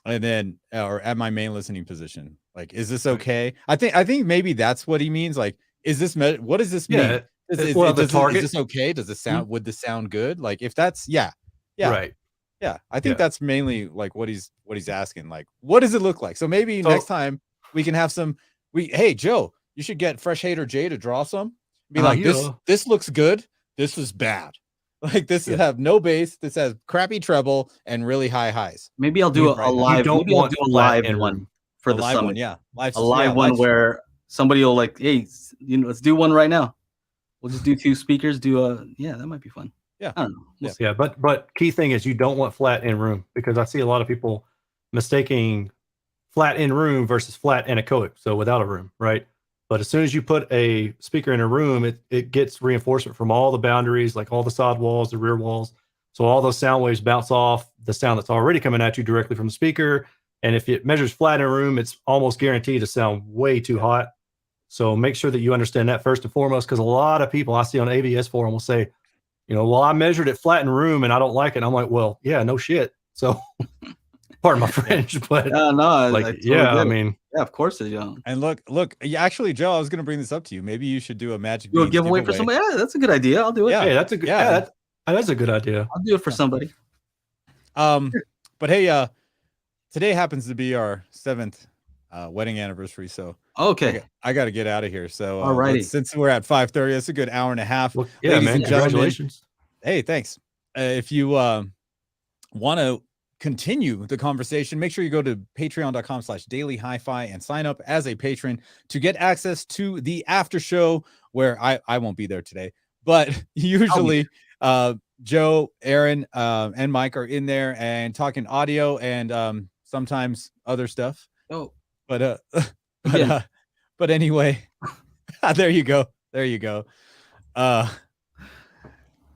And then, or at my main listening position. Like, is this okay? I think maybe that's what he means. Like, is this, what does this mean? Is this okay? Does this sound, would this sound good? Like, if that's, right. Yeah, I think that's mainly like what he's asking. Like, what does it look like? So maybe next time we can have some. Hey Joe, you should get Fresh Hater Jay to draw some. Be like, this looks good. This is bad. Like this have no bass. This has crappy treble and really high highs. Maybe I'll do a live. Maybe I'll do a live one for the summit. Yeah, a live one where somebody will like, hey, let's do one right now. We'll just do two speakers. That might be fun. Yeah, I don't know. We'll see. But key thing is you don't want flat in room, because I see a lot of people mistaking flat in room versus flat anechoic, so without a room, right? But as soon as you put a speaker in a room, it gets reinforcement from all the boundaries, like all the side walls, the rear walls. So all those sound waves bounce off the sound that's already coming at you directly from the speaker. And if it measures flat in a room, it's almost guaranteed to sound way too hot. So make sure that you understand that first and foremost, because a lot of people I see on AVS forum will say, well, I measured it flat in room and I don't like it. And I'm like, well, yeah, no shit. So pardon my French, but I mean, yeah, of course they don't. And look, actually, Joe, I was going to bring this up to you. Maybe you should do a magic giveaway for somebody. Yeah, that's a good idea. I'll do it. Yeah, hey, that's a good. Yeah, that's a good idea. I'll do it for somebody. But hey, today happens to be our 7th wedding anniversary, so okay, I got to get out of here. So alrighty, since we're at 5:30, that's a good hour and a half. Well, yeah, man, congratulations. Hey, thanks. If you want to continue the conversation, make sure you go to patreon.com/dailyhifi and sign up as a patron to get access to the after show, where I won't be there today, but usually Joe, Aaron, and Mike are in there and talking audio and sometimes other stuff. But anyway, there you go.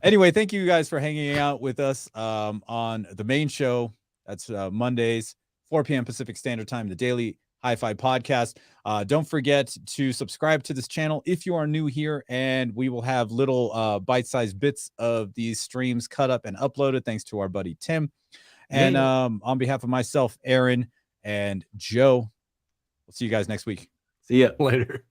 Anyway, thank you guys for hanging out with us on the main show. That's Mondays, 4 p.m. Pacific Standard Time, the Daily Hi-Fi Podcast. Don't forget to subscribe to this channel if you are new here, and we will have little bite-sized bits of these streams cut up and uploaded thanks to our buddy Tim. And on behalf of myself, Aaron, and Joe, we'll see you guys next week. See ya later.